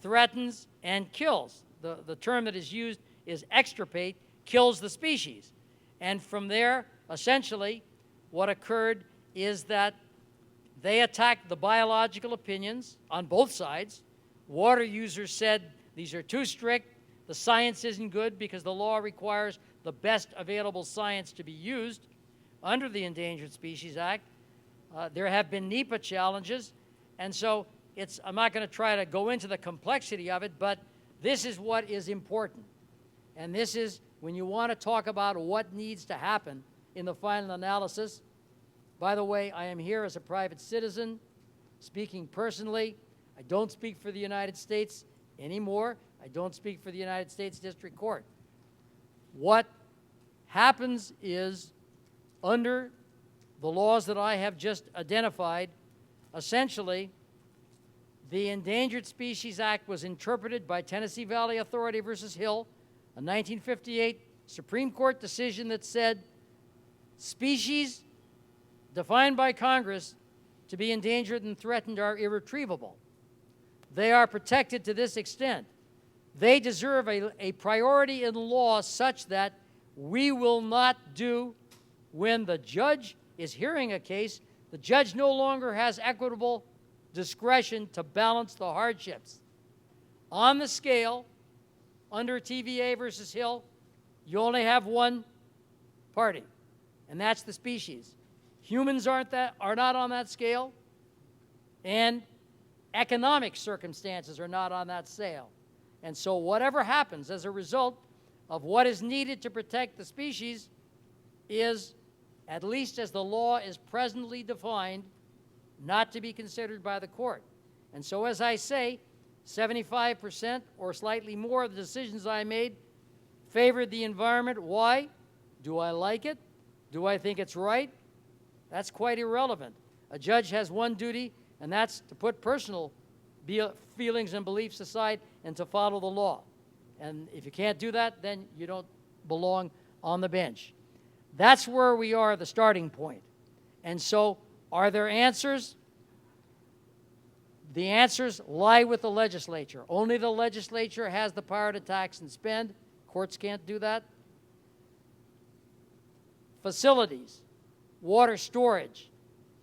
S10: threatens, and kills. The term that is used is extirpate, kills the species. And from there, essentially, what occurred is that they attacked the biological opinions on both sides. Water users said these are too strict, the science isn't good because the law requires the best available science to be used under the Endangered Species Act. There have been NEPA challenges, and so I'm not going to try to go into the complexity of it, but this is what is important. And this is when you want to talk about what needs to happen in the final analysis. By the way, I am here as a private citizen, speaking personally. I don't speak for the United States anymore. I don't speak for the United States District Court. What happens is, under the laws that I have just identified, essentially, the Endangered Species Act was interpreted by Tennessee Valley Authority versus Hill, a 1958 Supreme Court decision that said species defined by Congress to be endangered and threatened are irretrievable. They are protected to this extent. They deserve a priority in law such that we will not do, when the judge is hearing a case, the judge no longer has equitable discretion to balance the hardships. On the scale, under TVA versus Hill, you only have one party, and that's the species. Humans are not on that scale, and economic circumstances are not on that scale. And so whatever happens as a result of what is needed to protect the species is, at least as the law is presently defined, not to be considered by the court. And so, as I say, 75% or slightly more of the decisions I made favored the environment. Why? Do I like it? Do I think it's right? That's quite irrelevant. A judge has one duty, and that's to put personal feelings and beliefs aside and to follow the law. And if you can't do that, then you don't belong on the bench. That's where we are, the starting point. And so, are there answers? The answers lie with the legislature. Only the legislature has the power to tax and spend. Courts can't do that. Facilities, water storage,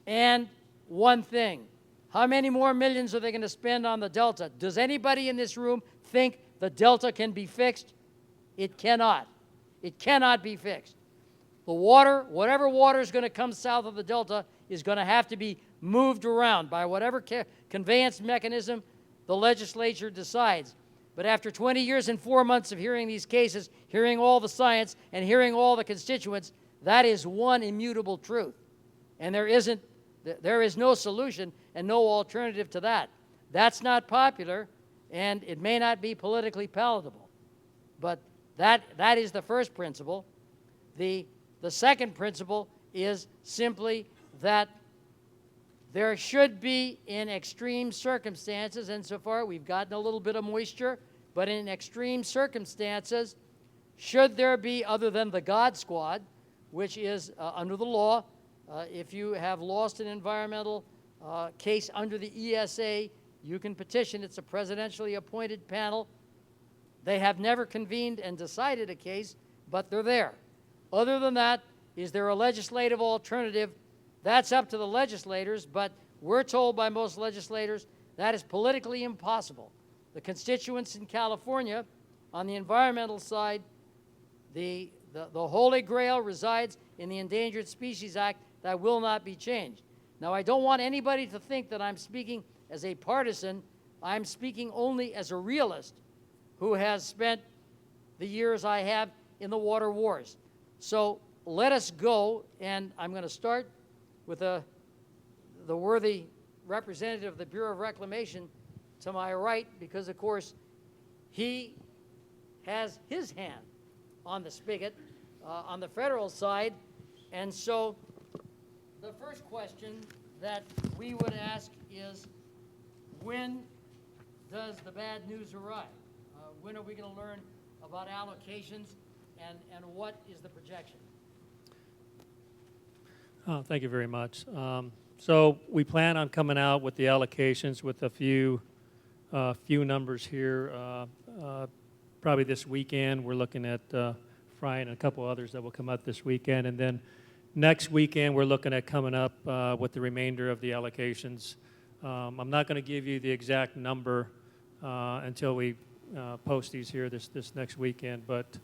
S10: and one thing. How many more millions are they going to spend on the Delta? Does anybody in this room think the Delta can be fixed? It cannot. It cannot be fixed. The water, whatever water is going to come south of the Delta, is going to have to be moved around by whatever conveyance mechanism the legislature decides. But after 20 years and 4 months of hearing these cases, hearing all the science, and hearing all the constituents, that is one immutable truth. And there is no solution and no alternative to that. That's not popular, and it may not be politically palatable. But that is the first principle. The second principle is simply that there should be, in extreme circumstances, and so far we've gotten a little bit of moisture, but in extreme circumstances, should there be, other than the God Squad, which is under the law, if you have lost an environmental case under the ESA, you can petition. It's a presidentially appointed panel. They have never convened and decided a case, but they're there. Other than that, is there a legislative alternative? That's up to the legislators, but we're told by most legislators that is politically impossible. The constituents in California, on the environmental side, the Holy Grail resides in the Endangered Species Act. That will not be changed. Now, I don't want anybody to think that I'm speaking as a partisan. I'm speaking only as a realist who has spent the years I have in the water wars. So let us go, and I'm going to start with the worthy representative of the Bureau of Reclamation to my right, because, of course, he has his hand on the spigot on the federal side. And so the first question that we would ask is, when does the bad news arrive? When are we going to learn about allocations, and what is the projection?
S11: Thank you very much. So we plan on coming out with the allocations with a few numbers here. Probably this weekend. We're looking at Friday and a couple others that will come up this weekend. And then next weekend, we're looking at coming up with the remainder of the allocations. I'm not going to give you the exact number until we post these here this next weekend. But,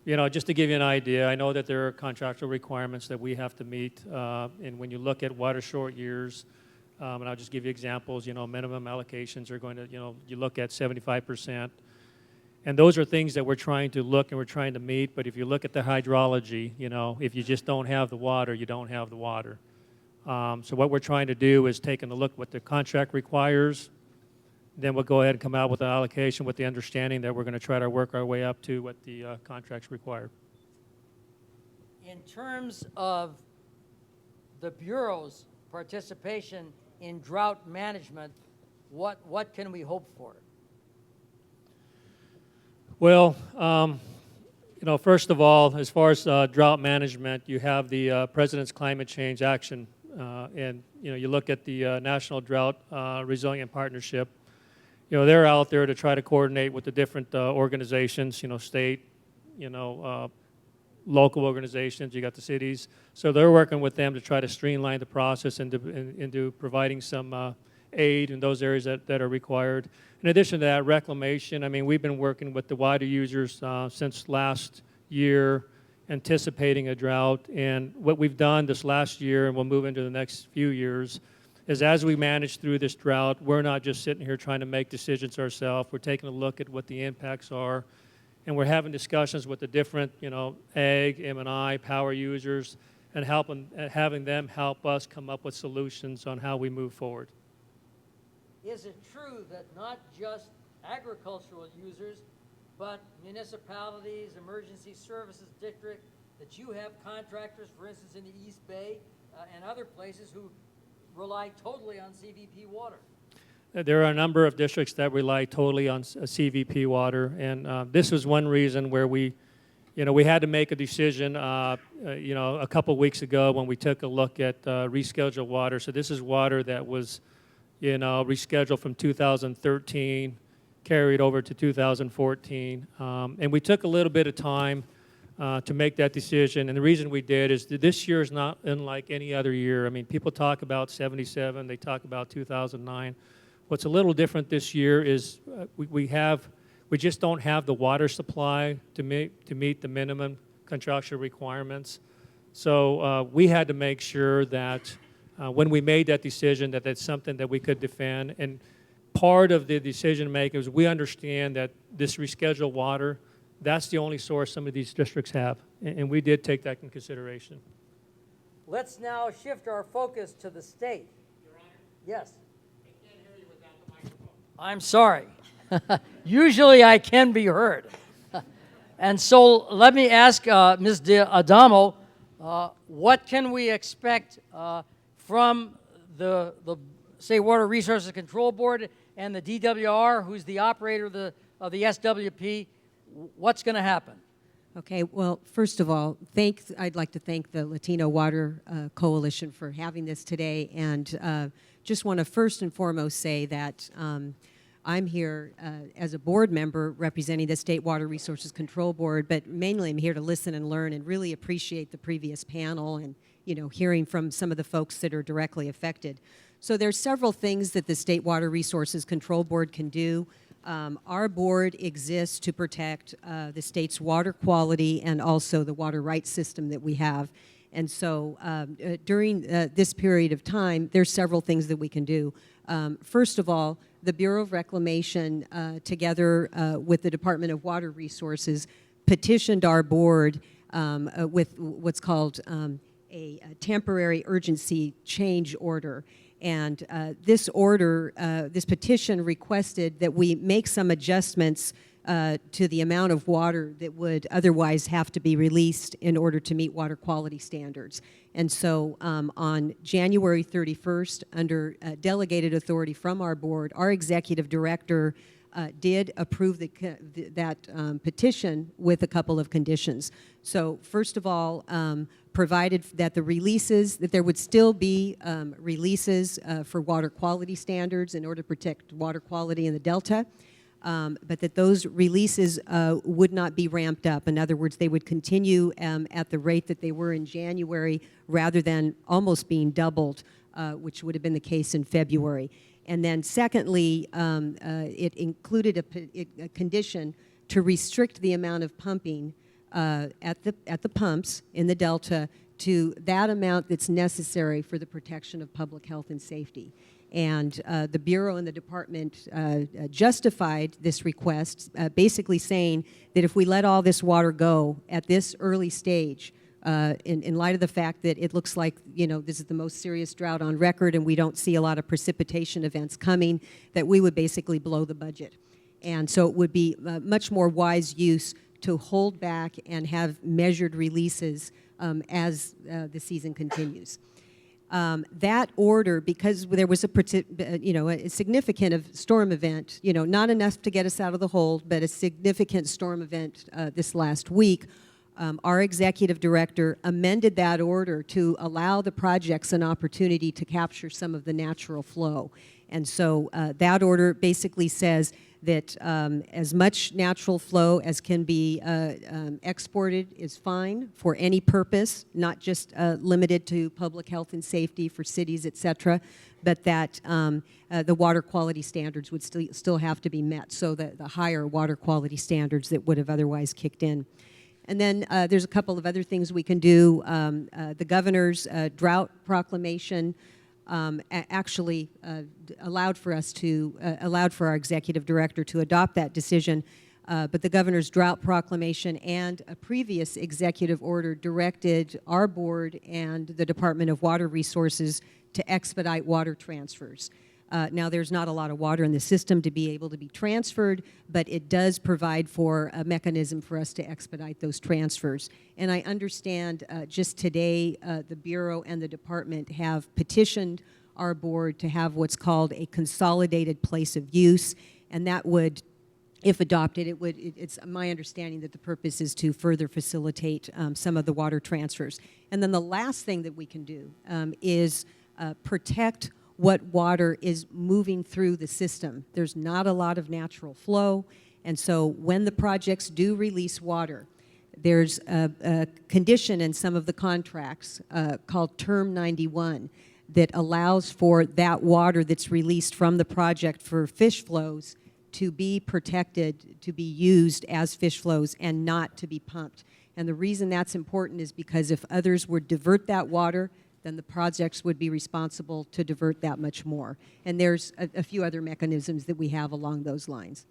S11: you know, just to give you an idea, I know that there are contractual requirements that we have to meet. And when you look at water short years, and I'll just give you examples, you know, minimum allocations are going to, you know, you look at 75%. And those are things that we're trying to look and we're trying to meet. But if you look at the hydrology, you know, if you just don't have the water, you don't have the water. So what we're trying to do is taking a look what the contract requires. Then we'll go ahead and come out with an allocation with the understanding that we're going to try to work our way up to what the contracts require.
S10: In terms of the Bureau's participation in drought management, what can we hope for?
S11: Well, you know, first of all, as far as drought management, you have the President's Climate Change Action, and you know, you look at the National Drought Resilient Partnership. You know, they're out there to try to coordinate with the different organizations. You know, state, you know, local organizations. You got the cities, so they're working with them to try to streamline the process into providing some aid in those areas that are required. In addition to that, reclamation, I mean, we've been working with the water users since last year, anticipating a drought. And what we've done this last year, and we'll move into the next few years, is as we manage through this drought, we're not just sitting here trying to make decisions ourselves. We're taking a look at what the impacts are, and we're having discussions with the different, you know, ag, M&I, power users, and having them help us come up with solutions on how we move forward.
S10: Is it true that not just agricultural users, but municipalities, emergency services district, that you have contractors, for instance, in the East Bay and other places who rely totally on CVP water?
S11: There are a number of districts that rely totally on CVP water, and this was one reason where we had to make a decision, you know, a couple weeks ago when we took a look at rescheduled water. So this is water that was, you know, rescheduled from 2013, carried over to 2014. And we took a little bit of time to make that decision. And the reason we did is that this year is not unlike any other year. I mean, people talk about 77, they talk about 2009. What's a little different this year is we just don't have the water supply to meet the minimum contractual requirements. So we had to make sure that when we made that decision, that that's something that we could defend. And part of the decision making is we understand that this rescheduled water, that's the only source some of these districts have, and we did take that in consideration.
S10: Let's now shift our focus to the state. Your Honor? Yes.
S3: I can't hear you without the microphone.
S10: I'm sorry. Usually I can be heard. And so let me ask Ms. Adamo, what can we expect from the State Water Resources Control Board and the DWR, who's the operator of the SWP? What's going to happen?
S12: Okay, well, first of all, I'd like to thank the Latino Water Coalition for having this today, and just want to first and foremost say that I'm here as a board member representing the State Water Resources Control Board, but mainly I'm here to listen and learn and really appreciate the previous panel and, you know, hearing from some of the folks that are directly affected. So there's several things that the State Water Resources Control Board can do. Our board exists to protect the state's water quality and also the water rights system that we have. And so during this period of time, there's several things that we can do. First of all, the Bureau of Reclamation, together with the Department of Water Resources, petitioned our board with what's called a temporary urgency change order. And this order, this petition requested that we make some adjustments to the amount of water that would otherwise have to be released in order to meet water quality standards. And so on January 31st, under delegated authority from our board, our executive director did approve that petition with a couple of conditions. So first of all, provided that the releases, that there would still be releases for water quality standards in order to protect water quality in the Delta, but that those releases would not be ramped up. In other words, they would continue at the rate that they were in January rather than almost being doubled, which would have been the case in February. And then secondly, it included a condition to restrict the amount of pumping at the pumps in the Delta to that amount that's necessary for the protection of public health and safety. And the Bureau and the Department justified this request, basically saying that if we let all this water go at this early stage, in light of the fact that it looks like, you know, this is the most serious drought on record and we don't see a lot of precipitation events coming, that we would basically blow the budget. And so it would be much more wise use to hold back and have measured releases as the season continues. That order, because there was a significant storm event, you know, not enough to get us out of the hole, but a significant storm event this last week, our executive director amended that order to allow the projects an opportunity to capture some of the natural flow. And so that order basically says that as much natural flow as can be exported is fine for any purpose, not just limited to public health and safety for cities, et cetera, but that the water quality standards would still have to be met, so that the higher water quality standards that would have otherwise kicked in. And then there's a couple of other things we can do. The governor's drought proclamation actually allowed for our executive director to adopt that decision, but the governor's drought proclamation and a previous executive order directed our board and the Department of Water Resources to expedite water transfers. Now, there's not a lot of water in the system to be able to be transferred, but it does provide for a mechanism for us to expedite those transfers. And I understand just today the Bureau and the Department have petitioned our board to have what's called a consolidated place of use, and that would, if adopted, it's my understanding that the purpose is to further facilitate some of the water transfers. And then the last thing that we can do is protect what water is moving through the system. There's not a lot of natural flow, and so when the projects do release water, there's a condition in some of the contracts called Term 91 that allows for that water that's released from the project for fish flows to be protected, to be used as fish flows and not to be pumped. And the reason that's important is because if others would divert that water then the projects would be responsible to divert that much more. And there's a few other mechanisms that we have along those lines.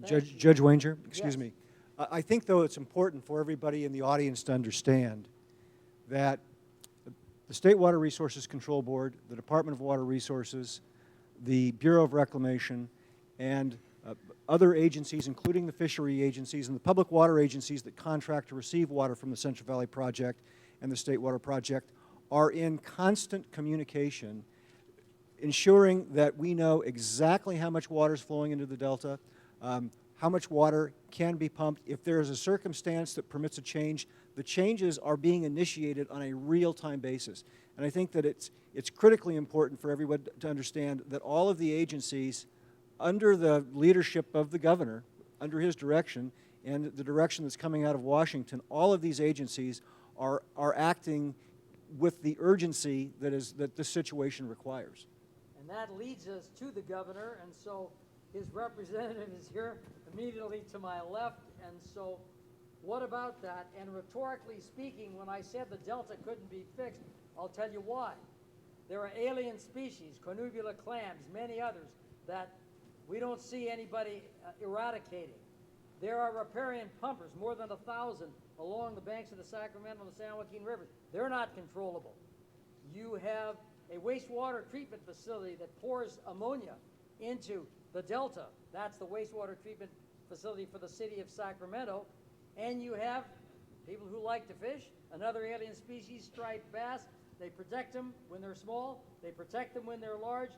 S13: Judge Wanger, excuse
S10: Yes.
S13: me. I think, though, it's important for everybody in the audience to understand that the State Water Resources Control Board, the Department of Water Resources, the Bureau of Reclamation, and other agencies, including the fishery agencies and the public water agencies that contract to receive water from the Central Valley Project and the State Water Project, are in constant communication, ensuring that we know exactly how much water is flowing into the Delta, how much water can be pumped. If there is a circumstance that permits a change, the changes are being initiated on a real-time basis. And I think that it's critically important for everyone to understand that all of the agencies, under the leadership of the governor, under his direction, and the direction that's coming out of Washington, all of these agencies are acting with the urgency that this situation requires.
S10: And that leads us to the governor, and so his representative is here immediately to my left, and so what about that? And rhetorically speaking, when I said the Delta couldn't be fixed, I'll tell you why. There are alien species, conubula clams, many others, that we don't see anybody eradicating. There are riparian pumpers, more than 1,000, along the banks of the Sacramento and the San Joaquin rivers. They're not controllable. You have a wastewater treatment facility that pours ammonia into the Delta. That's the wastewater treatment facility for the city of Sacramento. And you have people who like to fish, another alien species, striped bass. They protect them when they're small. They protect them when they're large.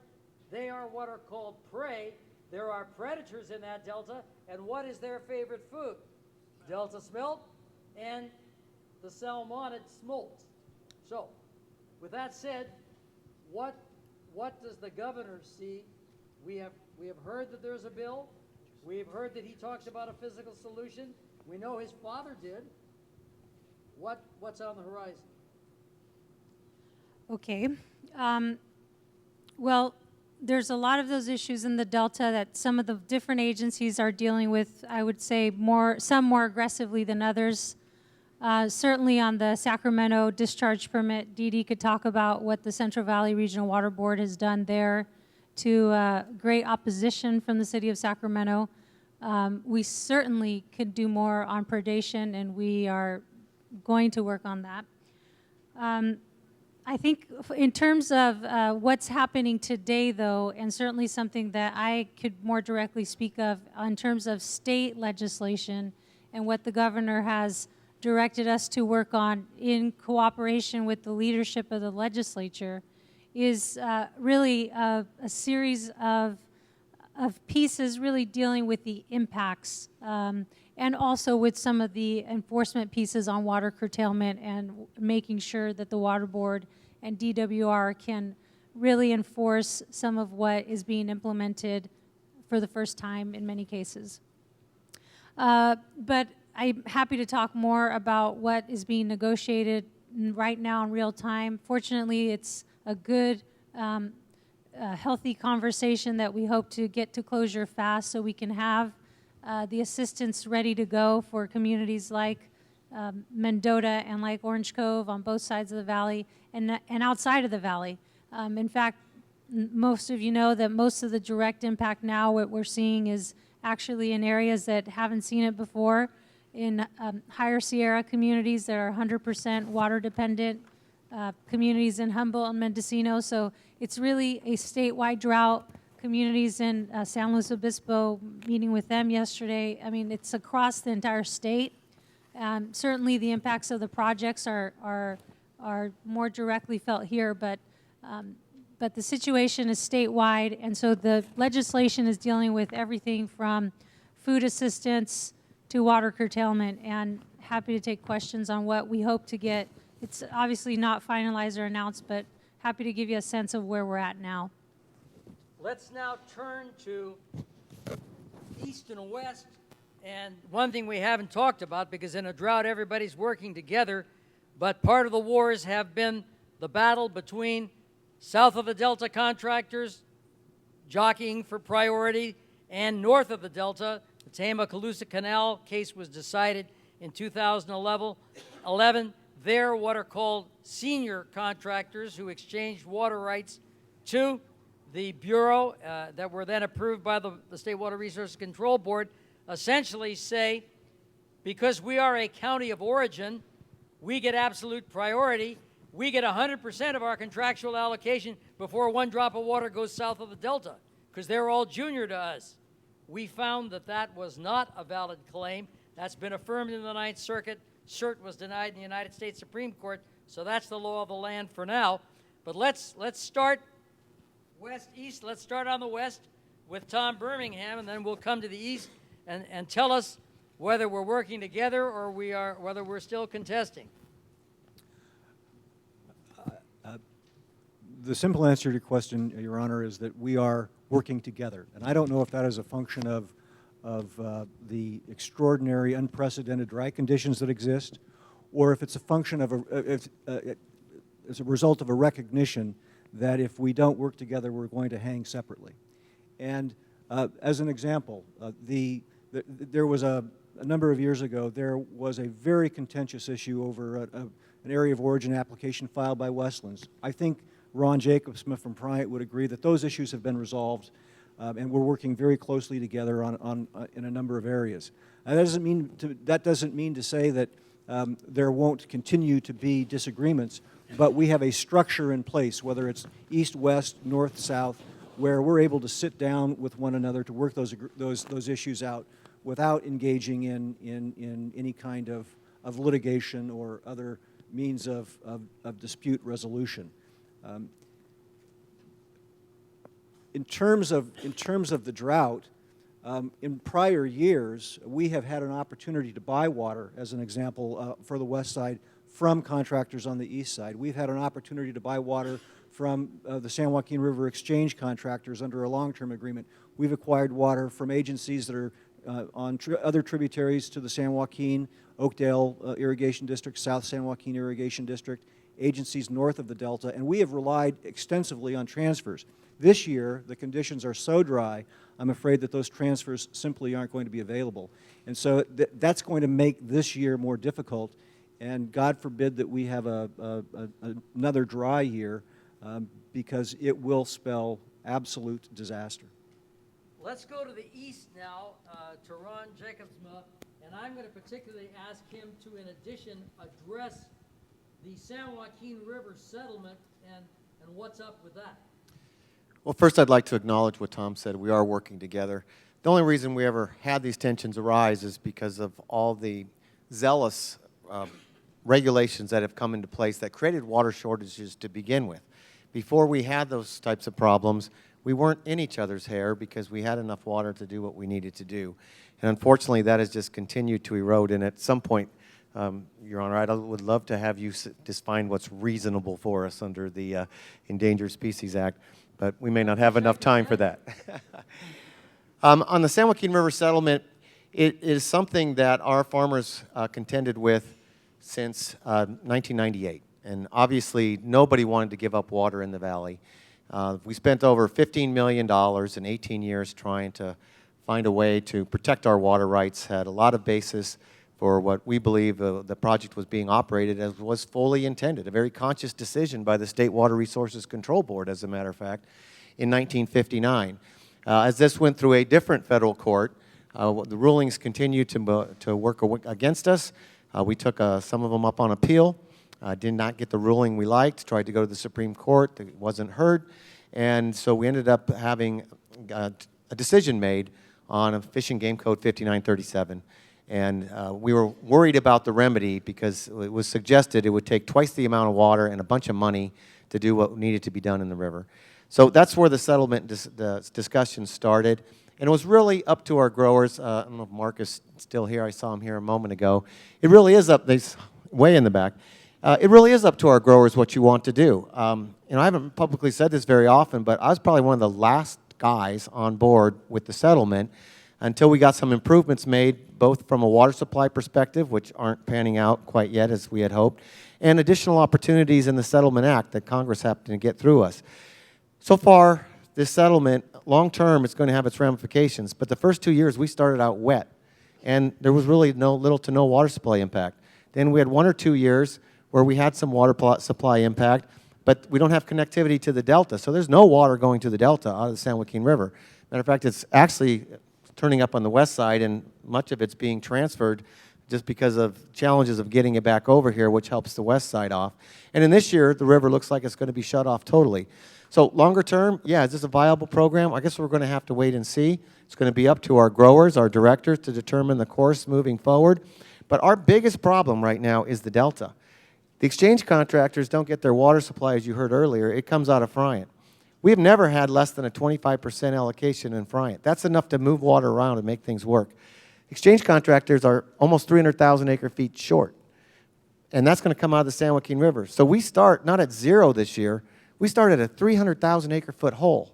S10: They are what are called prey. There are predators in that Delta, and what is their favorite food? Delta smelt and the salmonid smolts. So, with that said, what does the governor see? We have heard that there's a bill. We have heard that he talks about a physical solution. We know his father did. What's on the horizon?
S14: Okay. Well, there's a lot of those issues in the Delta that some of the different agencies are dealing with, I would say, some more aggressively than others. Certainly on the Sacramento discharge permit, Dee Dee could talk about what the Central Valley Regional Water Board has done there to great opposition from the city of Sacramento. We certainly could do more on predation, and we are going to work on that. I think in terms of what's happening today, though, and certainly something that I could more directly speak of in terms of state legislation and what the governor has directed us to work on in cooperation with the leadership of the legislature is really a series of pieces really dealing with the impacts and also with some of the enforcement pieces on water curtailment and making sure that the Water Board and DWR can really enforce some of what is being implemented for the first time in many cases. But I'm happy to talk more about what is being negotiated right now in real time. Fortunately, it's a good, healthy conversation that we hope to get to closure fast so we can have the assistance ready to go for communities like Mendota and like Orange Cove on both sides of the valley and outside of the valley. In fact, most of you know that most of the direct impact now, what we're seeing is actually in areas that haven't seen it before, in higher Sierra communities that are 100% water dependent, communities in Humboldt and Mendocino. So it's really a statewide drought. Communities in San Luis Obispo, meeting with them yesterday. I mean, it's across the entire state. Certainly the impacts of the projects are more directly felt here, but the situation is statewide, and so the legislation is dealing with everything from food assistance to water curtailment, and happy to take questions on what we hope to get. It's obviously not finalized or announced, but happy to give you a sense of where we're at now.
S10: Let's now turn to east and west. And one thing we haven't talked about, because in a drought everybody's working together, but part of the wars have been the battle between south of the Delta contractors jockeying for priority and north of the Delta. The Tama-Colusa Canal case was decided in 2011. their what are called senior contractors who exchanged water rights to the Bureau that were then approved by the State Water Resources Control Board, essentially say, because we are a county of origin, we get absolute priority. We get 100% of our contractual allocation before one drop of water goes south of the Delta, because they're all junior to us. We found that that was not a valid claim. That's been affirmed in the Ninth Circuit. Cert was denied in the United States Supreme Court, so that's the law of the land for now. But let's start west-east. Let's start on the west with Tom Birmingham, and then we'll come to the east and tell us whether we're working together or whether we're still contesting.
S13: The simple answer to your question, Your Honor, is that we are working together. And I don't know if that is a function of the extraordinary, unprecedented dry conditions that exist, or if it's a function of as a result of a recognition that if we don't work together, we're going to hang separately. And as an example, there was a number of years ago, there was a very contentious issue over an area of origin application filed by Westlands. I think Ron Jacobsmith from Bryant would agree that those issues have been resolved, and we're working very closely together in a number of areas. That doesn't mean to say that there won't continue to be disagreements, but we have a structure in place, whether it's east, west, north, south, where we're able to sit down with one another to work those issues out without engaging in any kind of litigation or other means of dispute resolution. In terms of the drought, in prior years, we have had an opportunity to buy water, as an example, for the west side from contractors on the east side. We've had an opportunity to buy water from the San Joaquin River Exchange contractors under a long-term agreement. We've acquired water from agencies that are on other tributaries to the San Joaquin, Oakdale Irrigation District, South San Joaquin Irrigation District, agencies north of the Delta, and we have relied extensively on transfers. This year, the conditions are so dry, I'm afraid that those transfers simply aren't going to be available. And so that's going to make this year more difficult, and God forbid that we have another dry year, because it will spell absolute disaster.
S10: Let's go to the east now, to Ron Jacobsma, and I'm going to particularly ask him to, in addition, address the San Joaquin River settlement and what's up with that.
S15: Well, first I'd like to acknowledge what Tom said. We are working together. The only reason we ever had these tensions arise is because of all the zealous regulations that have come into place that created water shortages to begin with. Before we had those types of problems, we weren't in each other's hair because we had enough water to do what we needed to do. And unfortunately, that has just continued to erode. And at some point, Your Honor, I would love to have you define what's reasonable for us under the Endangered Species Act, but we may not have enough time for that. On the San Joaquin River settlement, it is something that our farmers contended with since 1998. And obviously, nobody wanted to give up water in the valley. We spent over $15 million in 18 years trying to find a way to protect our water rights, had a lot of basis for what we believe the project was being operated as was fully intended, a very conscious decision by the State Water Resources Control Board, as a matter of fact, in 1959. As this went through a different federal court, the rulings continued to work against us. We took some of them up on appeal, did not get the ruling we liked, tried to go to the Supreme Court, it wasn't heard, and so we ended up having a decision made on a Fish and Game Code 5937. And we were worried about the remedy because it was suggested it would take twice the amount of water and a bunch of money to do what needed to be done in the river. So that's where the settlement discussion started. And it was really up to our growers. I don't know if Mark is still here. I saw him here a moment ago. It really is up, he's way in the back. It really is up to our growers what you want to do. I haven't publicly said this very often, but I was probably one of the last guys on board with the settlement until we got some improvements made, both from a water supply perspective, which aren't panning out quite yet as we had hoped, and additional opportunities in the Settlement Act that Congress happened to get through us. So far, this settlement, long term, it's going to have its ramifications, but the first 2 years we started out wet, and there was really little to no water supply impact. Then we had 1 or 2 years where where we had some water supply impact, but we don't have connectivity to the delta. So there's no water going to the delta out of the San Joaquin River. Matter of fact, it's actually turning up on the west side, and much of it's being transferred just because of challenges of getting it back over here, which helps the west side off. And in this year, the river looks like it's going to be shut off totally. So longer term, yeah, is this a viable program? I guess we're going to have to wait and see. It's going to be up to our growers, our directors, to determine the course moving forward. But our biggest problem right now is the delta. The exchange contractors don't get their water supply, as you heard earlier. It comes out of Friant. We have never had less than a 25% allocation in Friant. That's enough to move water around and make things work. Exchange contractors are almost 300,000 acre-feet short, and that's going to come out of the San Joaquin River. So we start not at zero this year. We start at a 300,000 acre-foot hole,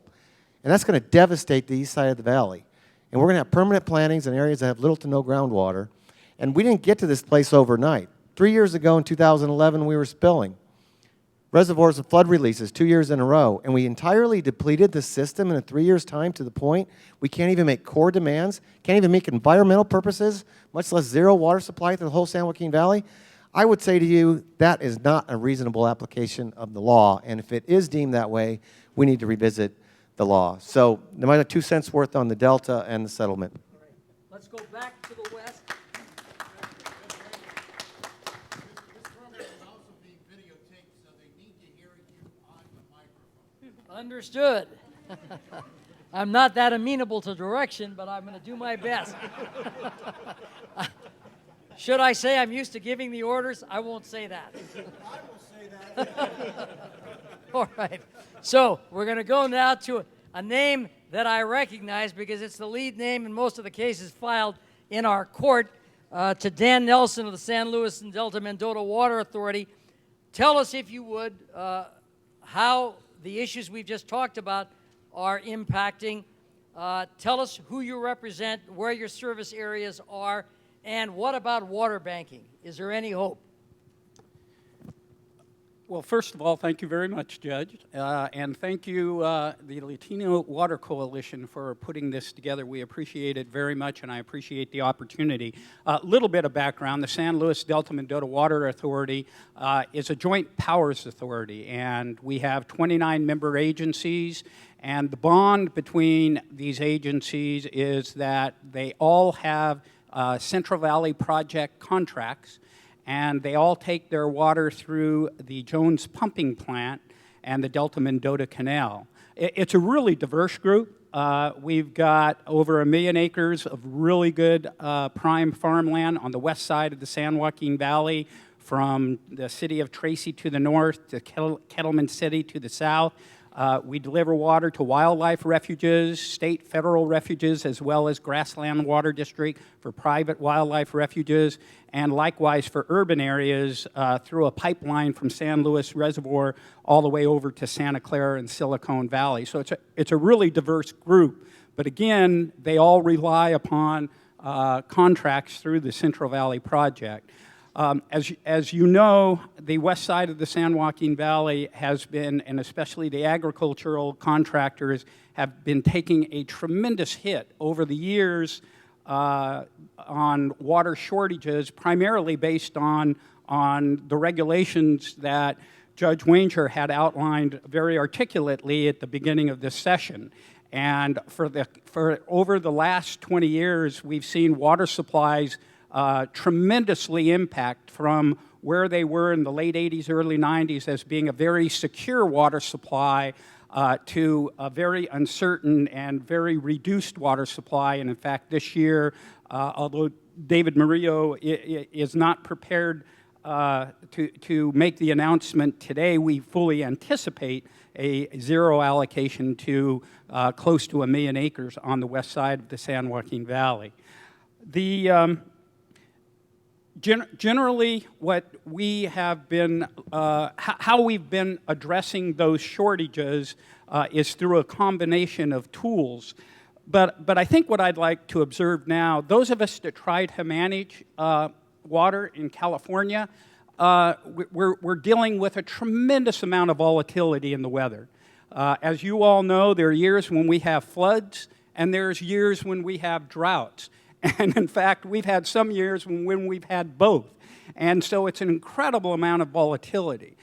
S15: and that's going to devastate the east side of the valley. And we're going to have permanent plantings in areas that have little to no groundwater. And we didn't get to this place overnight. 3 years ago in 2011, we were spilling reservoirs of flood releases 2 years in a row, and we entirely depleted the system in a 3 years' time to the point we can't even make core demands, can't even make environmental purposes, much less zero water supply through the whole San Joaquin Valley. I would say to you, that is not a reasonable application of the law, and if it is deemed that way, we need to revisit the law. So, there might be 2 cents worth on the delta and the settlement.
S10: All right. Let's go back to the west. Understood. I'm not that amenable to direction, but I'm going to do my best. Should I say I'm used to giving the orders? I won't say that. I will say that. All right. So we're going to go now to a name that I recognize because it's the lead name in most of the cases filed in our court, to Dan Nelson of the San Luis and Delta Mendota Water Authority. Tell us, if you would, how the issues we've just talked about are impacting. Tell us who you represent, where your service areas are, and what about water banking? Is there any hope?
S16: Well, first of all, thank you very much, Judge, and thank you, the Latino Water Coalition, for putting this together. We appreciate it very much, and I appreciate the opportunity. A little bit of background: the San Luis Delta Mendota Water Authority is a joint powers authority, and we have 29 member agencies, and the bond between these agencies is that they all have Central Valley Project contracts, and they all take their water through the Jones Pumping Plant and the Delta Mendota Canal. It's a really diverse group. We've got over 1 million acres of really good prime farmland on the west side of the San Joaquin Valley, from the city of Tracy to the north to Kettleman City to the south. We deliver water to wildlife refuges, state, federal refuges, as well as Grassland Water District for private wildlife refuges, and likewise for urban areas through a pipeline from San Luis Reservoir all the way over to Santa Clara and Silicon Valley. So it's a really diverse group. But again, they all rely upon contracts through the Central Valley Project. As you know, the west side of the San Joaquin Valley has been, and especially the agricultural contractors, have been taking a tremendous hit over the years on water shortages, primarily based on the regulations that Judge Wanger had outlined very articulately at the beginning of this session. And for over the last 20 years, we've seen water supplies tremendously impact from where they were in the late 80s, early 90s as being a very secure water supply to a very uncertain and very reduced water supply. And in fact, this year, although David Murillo is not prepared to make the announcement today, we fully anticipate a zero allocation to close to 1 million acres on the west side of the San Joaquin Valley. Generally, what we have been, how we've been addressing those shortages is through a combination of tools. But I think what I'd like to observe now, those of us that try to manage water in California, we're dealing with a tremendous amount of volatility in the weather. As you all know, there are years when we have floods, and there's years when we have droughts. And in fact, we've had some years when we've had both. And so it's an incredible amount of volatility.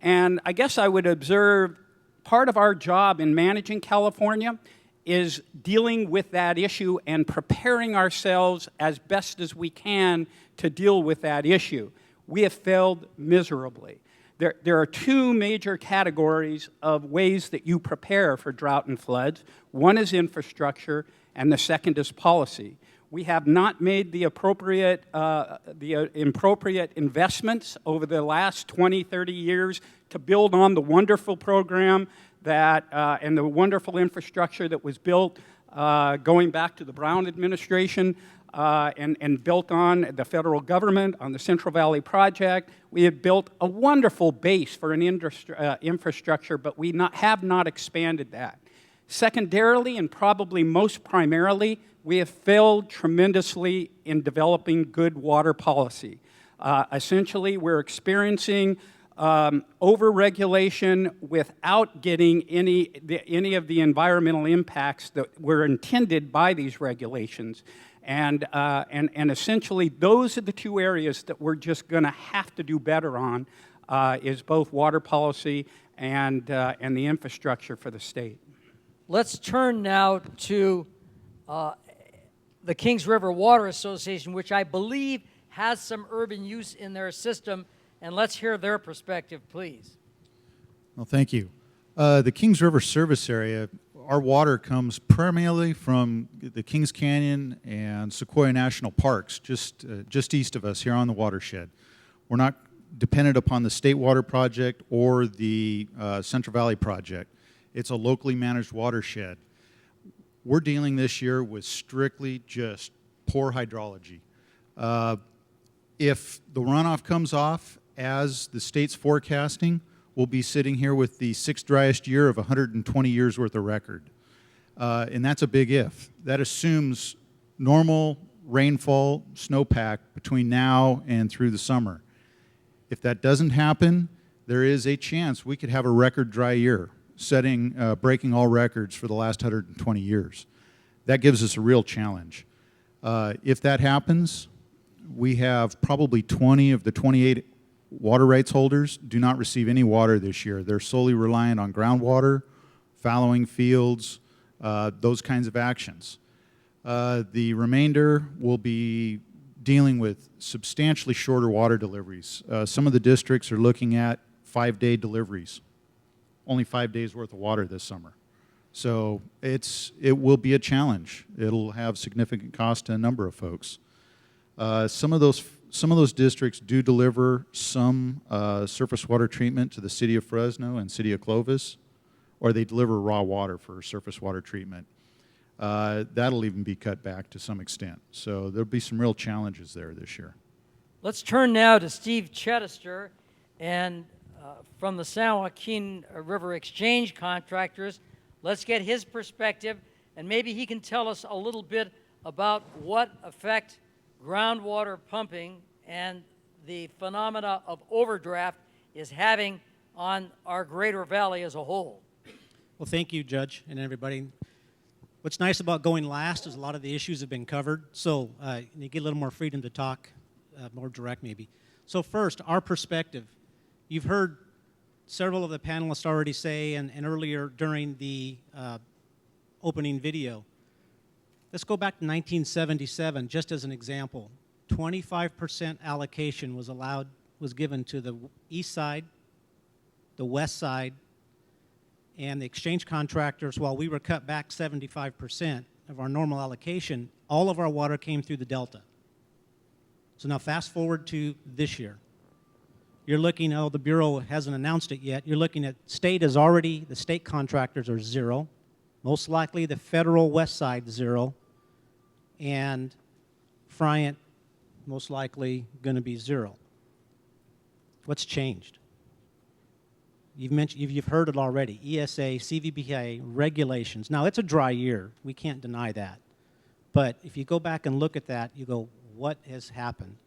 S16: And I guess I would observe part of our job in managing California is dealing with that issue and preparing ourselves as best as we can to deal with that issue. We have failed miserably. There are two major categories of ways that you prepare for drought and floods. One is infrastructure, and the second is policy. We have not made the appropriate investments over the last 20, 30 years to build on the wonderful program that, and the wonderful infrastructure that was built going back to the Brown administration and built on the federal government, on the Central Valley Project. We have built a wonderful base for an infrastructure, but we have not expanded that. Secondarily, and probably most primarily, we have failed tremendously in developing good water policy. Essentially, we're experiencing over-regulation without getting any of the environmental impacts that were intended by these regulations. And essentially, those are the two areas that we're just going to have to do better on, is both water policy and the infrastructure for the state.
S10: Let's turn now to the Kings River Water Association, which I believe has some urban use in their system, and let's hear their perspective, please.
S17: Well, thank you. The Kings River service area, our water comes primarily from the Kings Canyon and Sequoia National Parks, just east of us here on the watershed. We're not dependent upon the State Water Project or the Central Valley Project. It's a locally managed watershed. We're dealing this year with strictly just poor hydrology. If the runoff comes off as the state's forecasting, we'll be sitting here with the sixth driest year of 120 years worth of record. And that's a big if. That assumes normal rainfall, snowpack between now and through the summer. If that doesn't happen, there is a chance we could have a record dry year, breaking all records for the last 120 years. That gives us a real challenge. If that happens, we have probably 20 of the 28 water rights holders do not receive any water this year. They're solely reliant on groundwater, fallowing fields, those kinds of actions. The remainder will be dealing with substantially shorter water deliveries. Some of the districts are looking at 5-day deliveries. Only 5 days worth of water this summer. So it will be a challenge. It'll have significant cost to a number of folks. Some of those districts do deliver some surface water treatment to the city of Fresno and city of Clovis, or they deliver raw water for surface water treatment. That'll even be cut back to some extent. So there'll be some real challenges there this year.
S10: Let's turn now to Steve Chedister, and from the San Joaquin River Exchange Contractors. Let's get his perspective, and maybe he can tell us a little bit about what effect groundwater pumping and the phenomena of overdraft is having on our Greater Valley as a whole.
S18: Well, thank you, Judge, and everybody. What's nice about going last is a lot of the issues have been covered, so you get a little more freedom to talk, more direct maybe. So first, our perspective. You've heard several of the panelists already say, and earlier during the opening video. Let's go back to 1977, just as an example. 25% allocation was given to the east side, the west side, and the exchange contractors. While we were cut back 75% of our normal allocation, all of our water came through the Delta. So now fast forward to this year. You're looking, the Bureau hasn't announced it yet, you're looking at the state contractors are zero, most likely the federal west side zero, and Friant most likely going to be zero. What's changed? You've heard it already, ESA, CVBA, regulations. Now, it's a dry year. We can't deny that. But if you go back and look at that, you go, what has happened?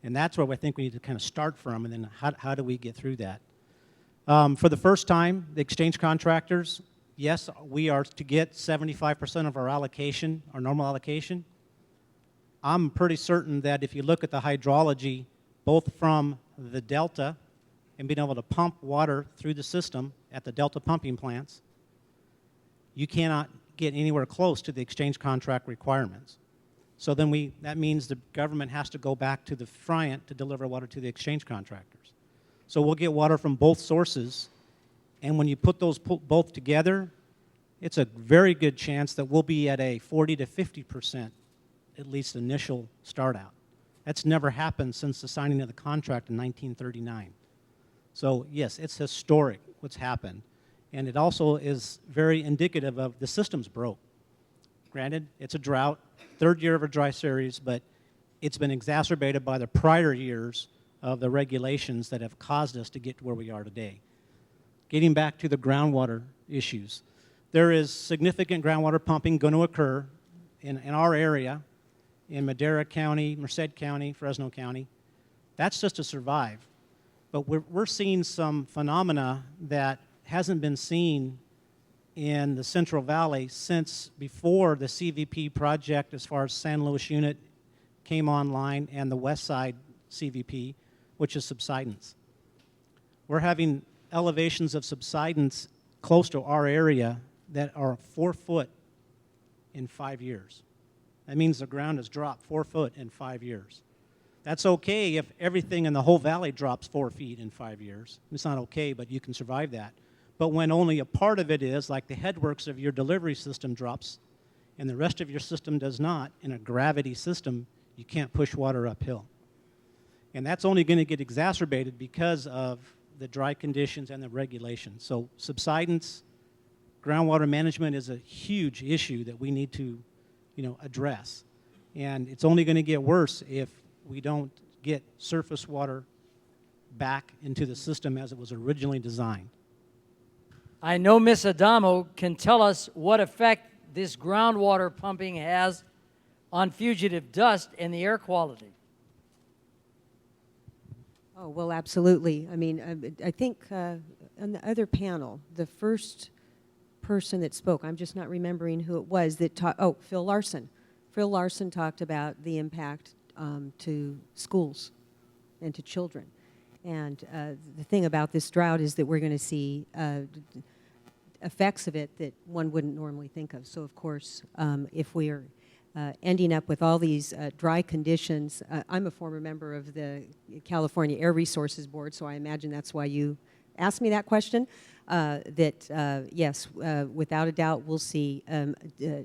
S18: And that's where I think we need to kind of start from, and then how do we get through that? For the first time, the exchange contractors, yes, we are to get 75% of our allocation, our normal allocation. I'm pretty certain that if you look at the hydrology both from the Delta and being able to pump water through the system at the Delta pumping plants, you cannot get anywhere close to the exchange contract requirements. So then that means the government has to go back to the Friant to deliver water to the exchange contractors. So we'll get water from both sources, and when you put those both together, it's a very good chance that we'll be at a 40 to 50%, at least initial start out. That's never happened since the signing of the contract in 1939. So yes, it's historic what's happened. And it also is very indicative of the system's broke. Granted, it's a drought, third year of a dry series, but it's been exacerbated by the prior years of the regulations that have caused us to get to where we are today. Getting back to the groundwater issues, there is significant groundwater pumping going to occur in our area, in Madera County, Merced County, Fresno County. That's just to survive. But we're seeing some phenomena that hasn't been seen in the Central Valley since before the CVP project, as far as San Luis unit came online, and the West Side CVP, which is subsidence. We're having elevations of subsidence close to our area that are 4 foot in 5 years. That means the ground has dropped 4 foot in 5 years. That's okay if everything in the whole valley drops 4 feet in 5 years. It's not okay, but you can survive that. But when only a part of it is, like the headworks of your delivery system drops, and the rest of your system does not, in a gravity system, you can't push water uphill. And that's only going to get exacerbated because of the dry conditions and the regulations. So subsidence, groundwater management is a huge issue that we need to, address. And it's only going to get worse if we don't get surface water back into the system as it was originally designed.
S10: I know Ms. Adamo can tell us what effect this groundwater pumping has on fugitive dust and the air quality.
S12: Oh, well, absolutely. I mean, I think on the other panel, the first person that spoke, I'm just not remembering who it was, that talked, Phil Larson. Phil Larson talked about the impact to schools and to children. And the thing about this drought is that we're going to see effects of it that one wouldn't normally think of. So, of course, if we are ending up with all these dry conditions, I'm a former member of the California Air Resources Board, so I imagine that's why you asked me that question. Yes, without a doubt, we'll see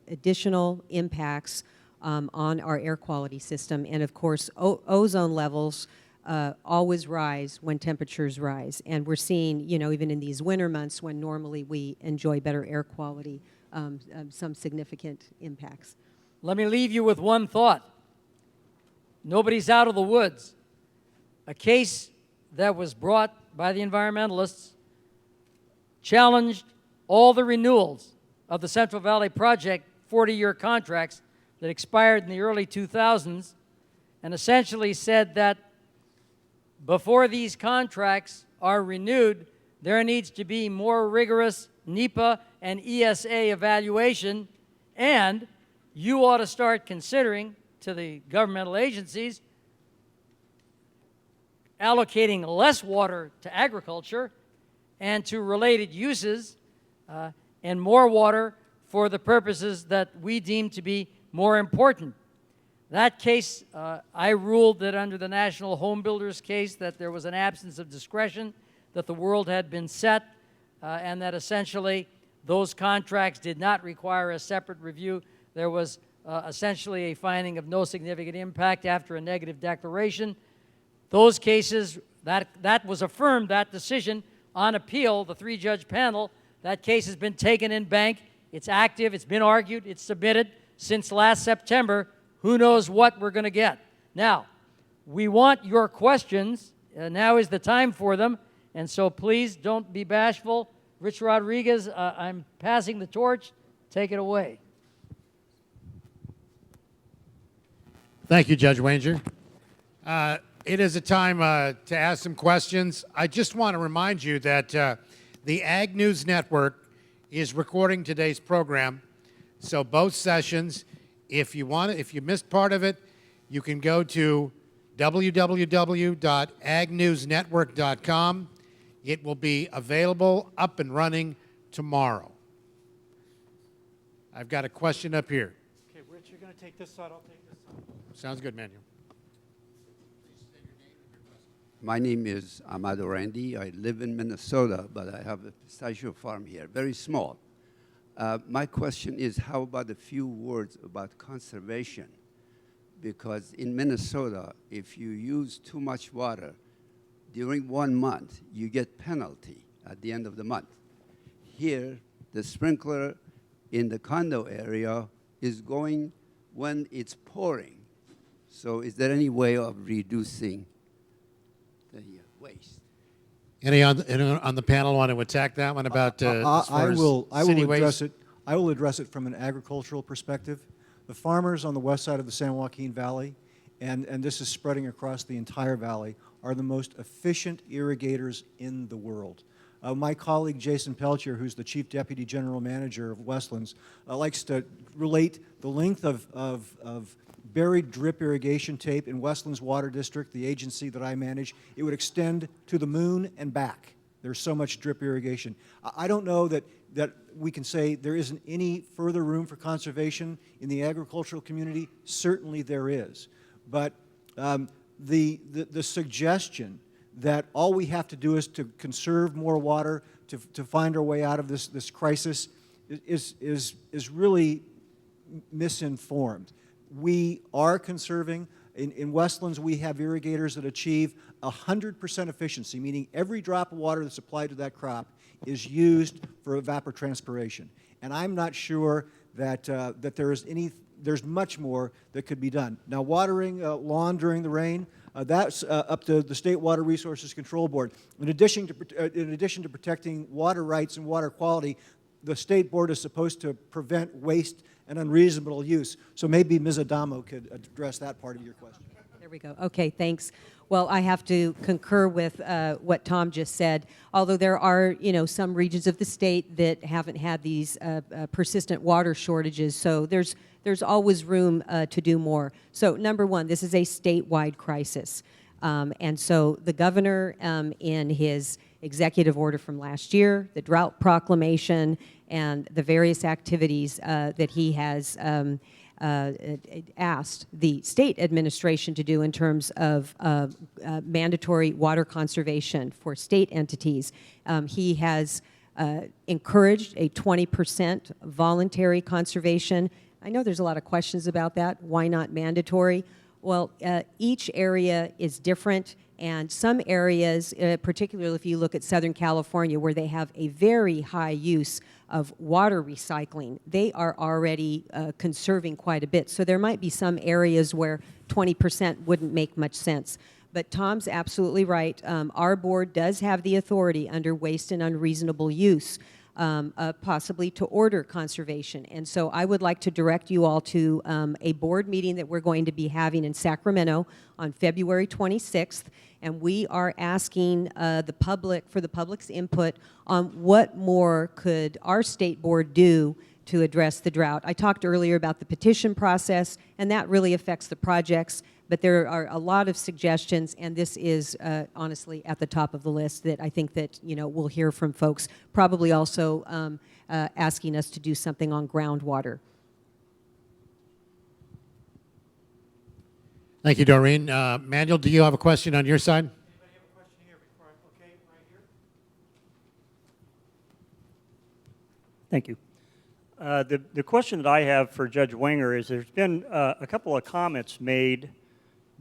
S12: additional impacts on our air quality system. And, of course, ozone levels always rise when temperatures rise. And we're seeing, even in these winter months when normally we enjoy better air quality, some significant impacts.
S10: Let me leave you with one thought. Nobody's out of the woods. A case that was brought by the environmentalists challenged all the renewals of the Central Valley Project 40-year contracts that expired in the early 2000s, and essentially said that before these contracts are renewed, there needs to be more rigorous NEPA and ESA evaluation, and you ought to start considering, to the governmental agencies, allocating less water to agriculture and to related uses, and more water for the purposes that we deem to be more important. That case, I ruled that under the National Home Builders case that there was an absence of discretion, that the world had been set, and that essentially those contracts did not require a separate review. There was essentially a finding of no significant impact after a negative declaration. Those cases, that was affirmed, that decision, on appeal, the 3-judge panel. That case has been taken in bank. It's active. It's been argued. It's submitted since last September. Who knows what we're going to get? Now, we want your questions. Now is the time for them. And so please don't be bashful. Rich Rodriguez, I'm passing the torch. Take it away.
S9: Thank you, Judge Wanger. It is a time to ask some questions. I just want to remind you that the Ag News Network is recording today's program. So both sessions, if you missed part of it, you can go to www.agnewsnetwork.com. It will be available, up and running tomorrow. I've got a question up here.
S18: Okay, Rich, you're going to take this side, I'll take this side.
S9: Sounds good, Manuel.
S19: My name is Amado Randy. I live in Minnesota, but I have a pistachio farm here, very small. My question is, how about a few words about conservation? Because in Minnesota, if you use too much water during 1 month, you get penalty at the end of the month. Here, the sprinkler in the condo area is going when it's pouring. So is there any way of reducing the waste?
S9: Any on the panel want to attack that one about as far as city waste?
S13: I will address it from an agricultural perspective. The farmers on the west side of the San Joaquin Valley, and this is spreading across the entire valley, are the most efficient irrigators in the world. My colleague Jason Peltier, who's the Chief Deputy General Manager of Westlands, likes to relate the length of buried drip irrigation tape in Westlands Water District, the agency that I manage. It would extend to the moon and back. There's so much drip irrigation. I don't know that we can say there isn't any further room for conservation in the agricultural community. Certainly there is. But the suggestion that all we have to do is to conserve more water to find our way out of this crisis is really misinformed. We are conserving. In Westlands, we have irrigators that achieve 100% efficiency, meaning every drop of water that's applied to that crop is used for evapotranspiration. And I'm not sure that there's much more that could be done. Now, watering lawn during the rain, that's up to the State Water Resources Control Board. In addition to protecting water rights and water quality, the State Board is supposed to prevent waste and unreasonable use. So maybe Ms. Adamo could address that part of your question.
S12: There we go. Okay, thanks. Well, I have to concur with what Tom just said. Although there are, some regions of the state that haven't had these persistent water shortages, so there's always room to do more. So, number one, this is a statewide crisis, and so the governor, in his executive order from last year, the drought proclamation, and the various activities that he has asked the state administration to do in terms of mandatory water conservation for state entities. He has encouraged a 20% voluntary conservation. I know there's a lot of questions about that. Why not mandatory? Well, each area is different, and some areas, particularly if you look at Southern California, where they have a very high use of water recycling, they are already conserving quite a bit. So there might be some areas where 20% wouldn't make much sense. But Tom's absolutely right. Our board does have the authority under waste and unreasonable use possibly to order conservation. And so I would like to direct you all to a board meeting that we're going to be having in Sacramento on February 26th. And we are asking the public for the public's input on what more could our state board do to address the drought. I talked earlier about the petition process, and that really affects the projects. But there are a lot of suggestions, and this is honestly at the top of the list that I think that we'll hear from folks. Probably also asking us to do something on groundwater.
S9: Thank you, Doreen. Manuel, do you have a question on your side?
S18: Anybody have a question here before okay, right here?
S20: Thank you. The question that I have for Judge Wenger is there's been a couple of comments made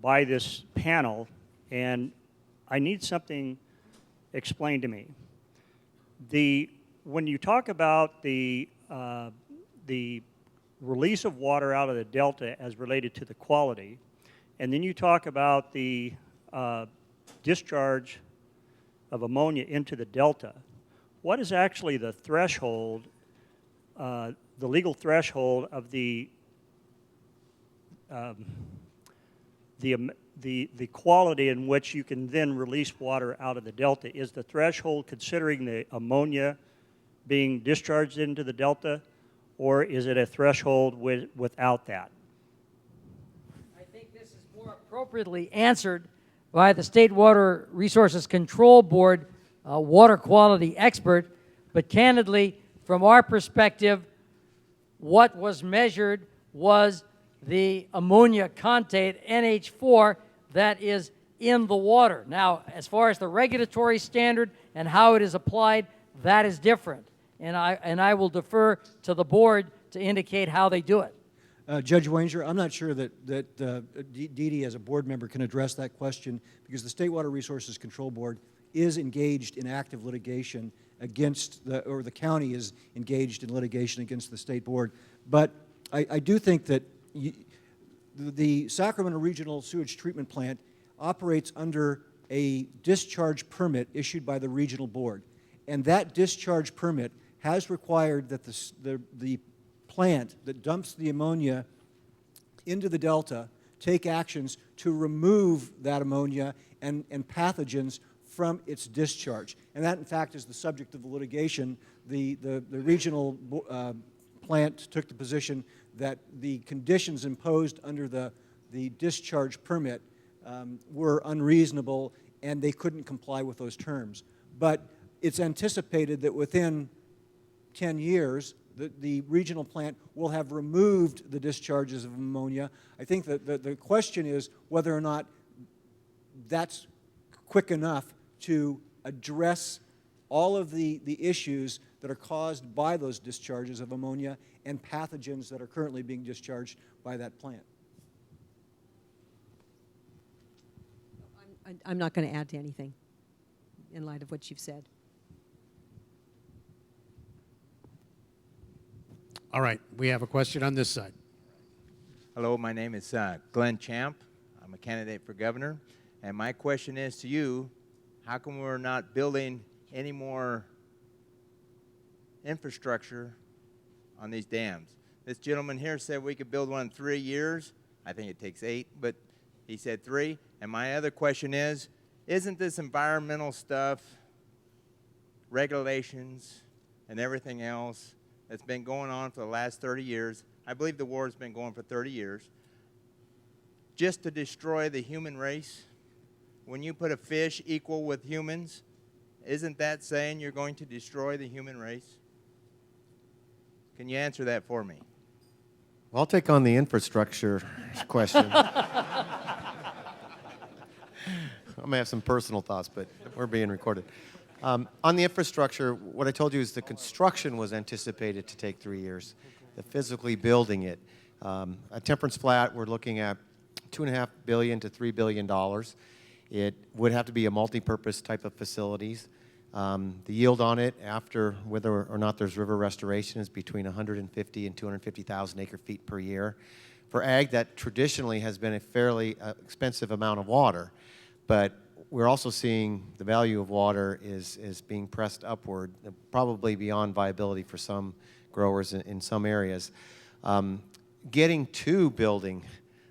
S20: by this panel, and I need something explained to me. When you talk about the release of water out of the delta as related to the quality, and then you talk about the discharge of ammonia into the delta, what is actually the threshold, the legal threshold of the quality in which you can then release water out of the delta? Is the threshold considering the ammonia being discharged into the delta, or is it a threshold without that?
S10: I think this is more appropriately answered by the State Water Resources Control Board water quality expert, but candidly, from our perspective, what was measured was the ammonia content, NH4, that is in the water. Now, as far as the regulatory standard and how it is applied, that is different. And I will defer to the board to indicate how they do it.
S13: Judge Wanger, I'm not sure that Dee Dee as a board member can address that question because the State Water Resources Control Board is engaged in active litigation against the county is engaged in litigation against the state board. But I do think that the Sacramento Regional Sewage Treatment Plant operates under a discharge permit issued by the regional board. And that discharge permit has required that the plant that dumps the ammonia into the delta take actions to remove that ammonia and pathogens from its discharge. And that, in fact, is the subject of the litigation. The regional plant took the position that the conditions imposed under the discharge permit were unreasonable and they couldn't comply with those terms. But it's anticipated that within 10 years, the regional plant will have removed the discharges of ammonia. I think that the question is whether or not that's quick enough to address all of the issues that are caused by those discharges of ammonia and pathogens that are currently being discharged by that plant.
S12: I'm not going to add to anything in light of what you've said.
S9: All right, we have a question on this side.
S21: Hello, my name is Glenn Champ. I'm a candidate for governor. And my question is to you, how come we're not building any more infrastructure on these dams? This gentleman here said we could build one in 3 years. I think it takes 8, but he said 3. And my other question is, isn't this environmental stuff, regulations, and everything else that's been going on for the last 30 years, I believe the war has been going for 30 years, just to destroy the human race? When you put a fish equal with humans, isn't that saying you're going to destroy the human race? Can you answer that for me?
S15: Well, I'll take on the infrastructure question. I may have some personal thoughts, but we're being recorded. On the infrastructure, what I told you is the construction was anticipated to take 3 years. The physically building it. At Temperance Flat, we're looking at $2.5 billion to $3 billion. It would have to be a multi-purpose type of facilities. The yield on it, after whether or not there's river restoration, is between 150 and 250,000 acre-feet per year. For ag, that traditionally has been a fairly expensive amount of water, but we're also seeing the value of water is being pressed upward, probably beyond viability for some growers in some areas. Getting to building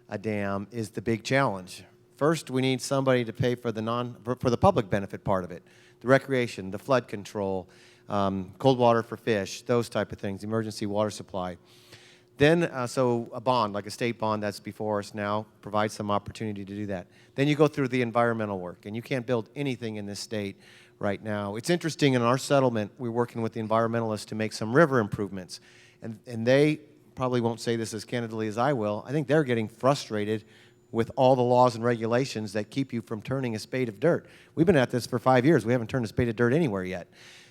S15: a dam is the big challenge. First, we need somebody to pay for the public benefit part of it, the recreation, the flood control, cold water for fish, those type of things, emergency water supply. Then, so a bond, like a state bond that's before us now, provides some opportunity to do that. Then you go through the environmental work, and you can't build anything in this state right now. It's interesting, in our settlement, we're working with the environmentalists to make some river improvements, and they probably won't say this as candidly as I will. I think they're getting frustrated with all the laws and regulations that keep you from turning a spade of dirt. We've been at this for 5 years. We haven't turned a spade of dirt anywhere yet.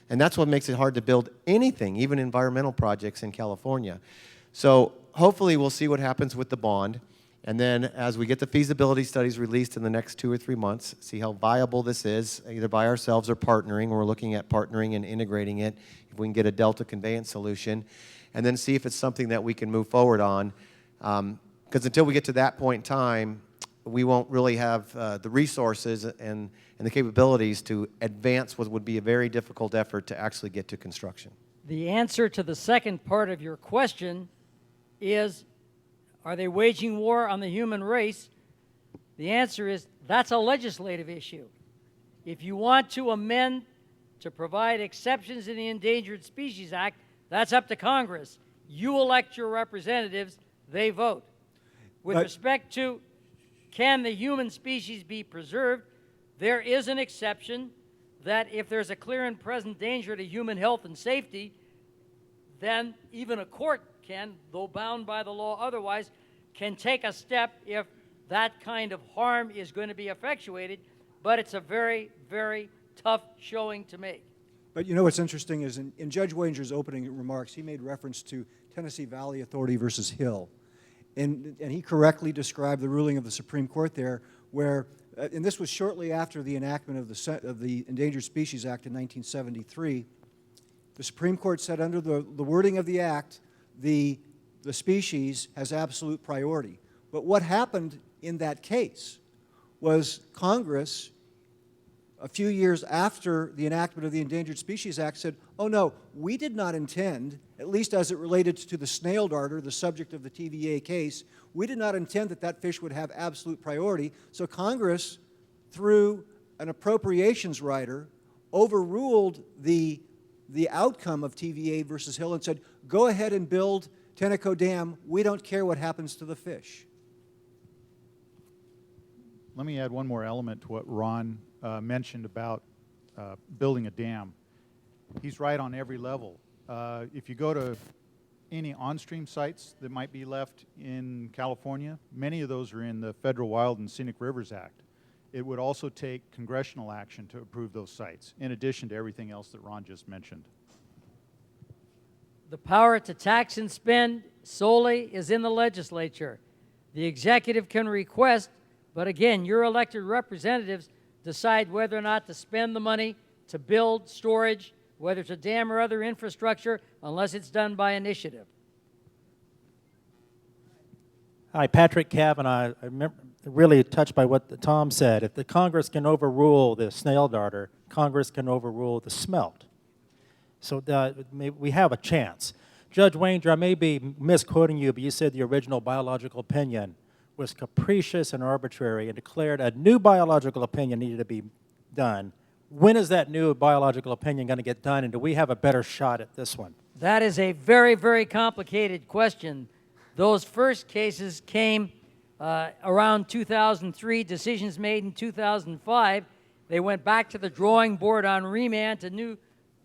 S15: And that's what makes it hard to build anything, even environmental projects in California. So hopefully we'll see what happens with the bond. And then as we get the feasibility studies released in the next 2 or 3 months, see how viable this is, either by ourselves or partnering. We're looking at partnering and integrating it, if we can get a Delta conveyance solution, and then see if it's something that we can move forward on. Because until we get to that point in time, we won't really have the resources and the capabilities to advance what would be a very difficult effort to actually get to construction.
S10: The answer to the second part of your question is, are they waging war on the human race? The answer is, that's a legislative issue. If you want to amend to provide exceptions in the Endangered Species Act, that's up to Congress. You elect your representatives, they vote. With respect to Can the human species be preserved? There is an exception that if there's a clear and present danger to human health and safety, then even a court can, though bound by the law otherwise, can take a step if that kind of harm is going to be effectuated, but it's a very, very tough showing to make.
S13: But you know what's interesting is in Judge Wanger's opening remarks, he made reference to Tennessee Valley Authority versus Hill. And he correctly described the ruling of the Supreme Court there where, and this was shortly after the enactment of the Endangered Species Act in 1973, the Supreme Court said under the wording of the act, the species has absolute priority. But what happened in that case was Congress, a few years after the enactment of the Endangered Species Act, said, oh no, we did not intend, at least as it related to the snail darter, the subject of the TVA case, we did not intend that that fish would have absolute priority. So Congress, through an appropriations rider, overruled the outcome of TVA versus Hill and said, go ahead and build Tenneco Dam. We don't care what happens to the fish.
S17: Let me add one more element to what Ron mentioned about building a dam. He's right on every level. If you go to any on-stream sites that might be left in California, many of those are in the Federal Wild and Scenic Rivers Act. It would also take congressional action to approve those sites, in addition to everything else that Ron just mentioned.
S10: The power to tax and spend solely is in the legislature. The executive can request, but again, your elected representatives decide whether or not to spend the money to build storage, whether it's a dam or other infrastructure, unless it's done by initiative.
S2: Hi, Patrick Kavanaugh. I'm really touched by what Tom said. If the Congress can overrule the snail darter, Congress can overrule the smelt. So we have a chance. Judge Wanger, I may be misquoting you, but you said the original biological opinion was capricious and arbitrary and declared a new biological opinion needed to be done. When is that new biological opinion going to get done, and do we have a better shot at this one?
S10: That is a very, very complicated question. Those first cases came around 2003, decisions made in 2005. They went back to the drawing board on remand to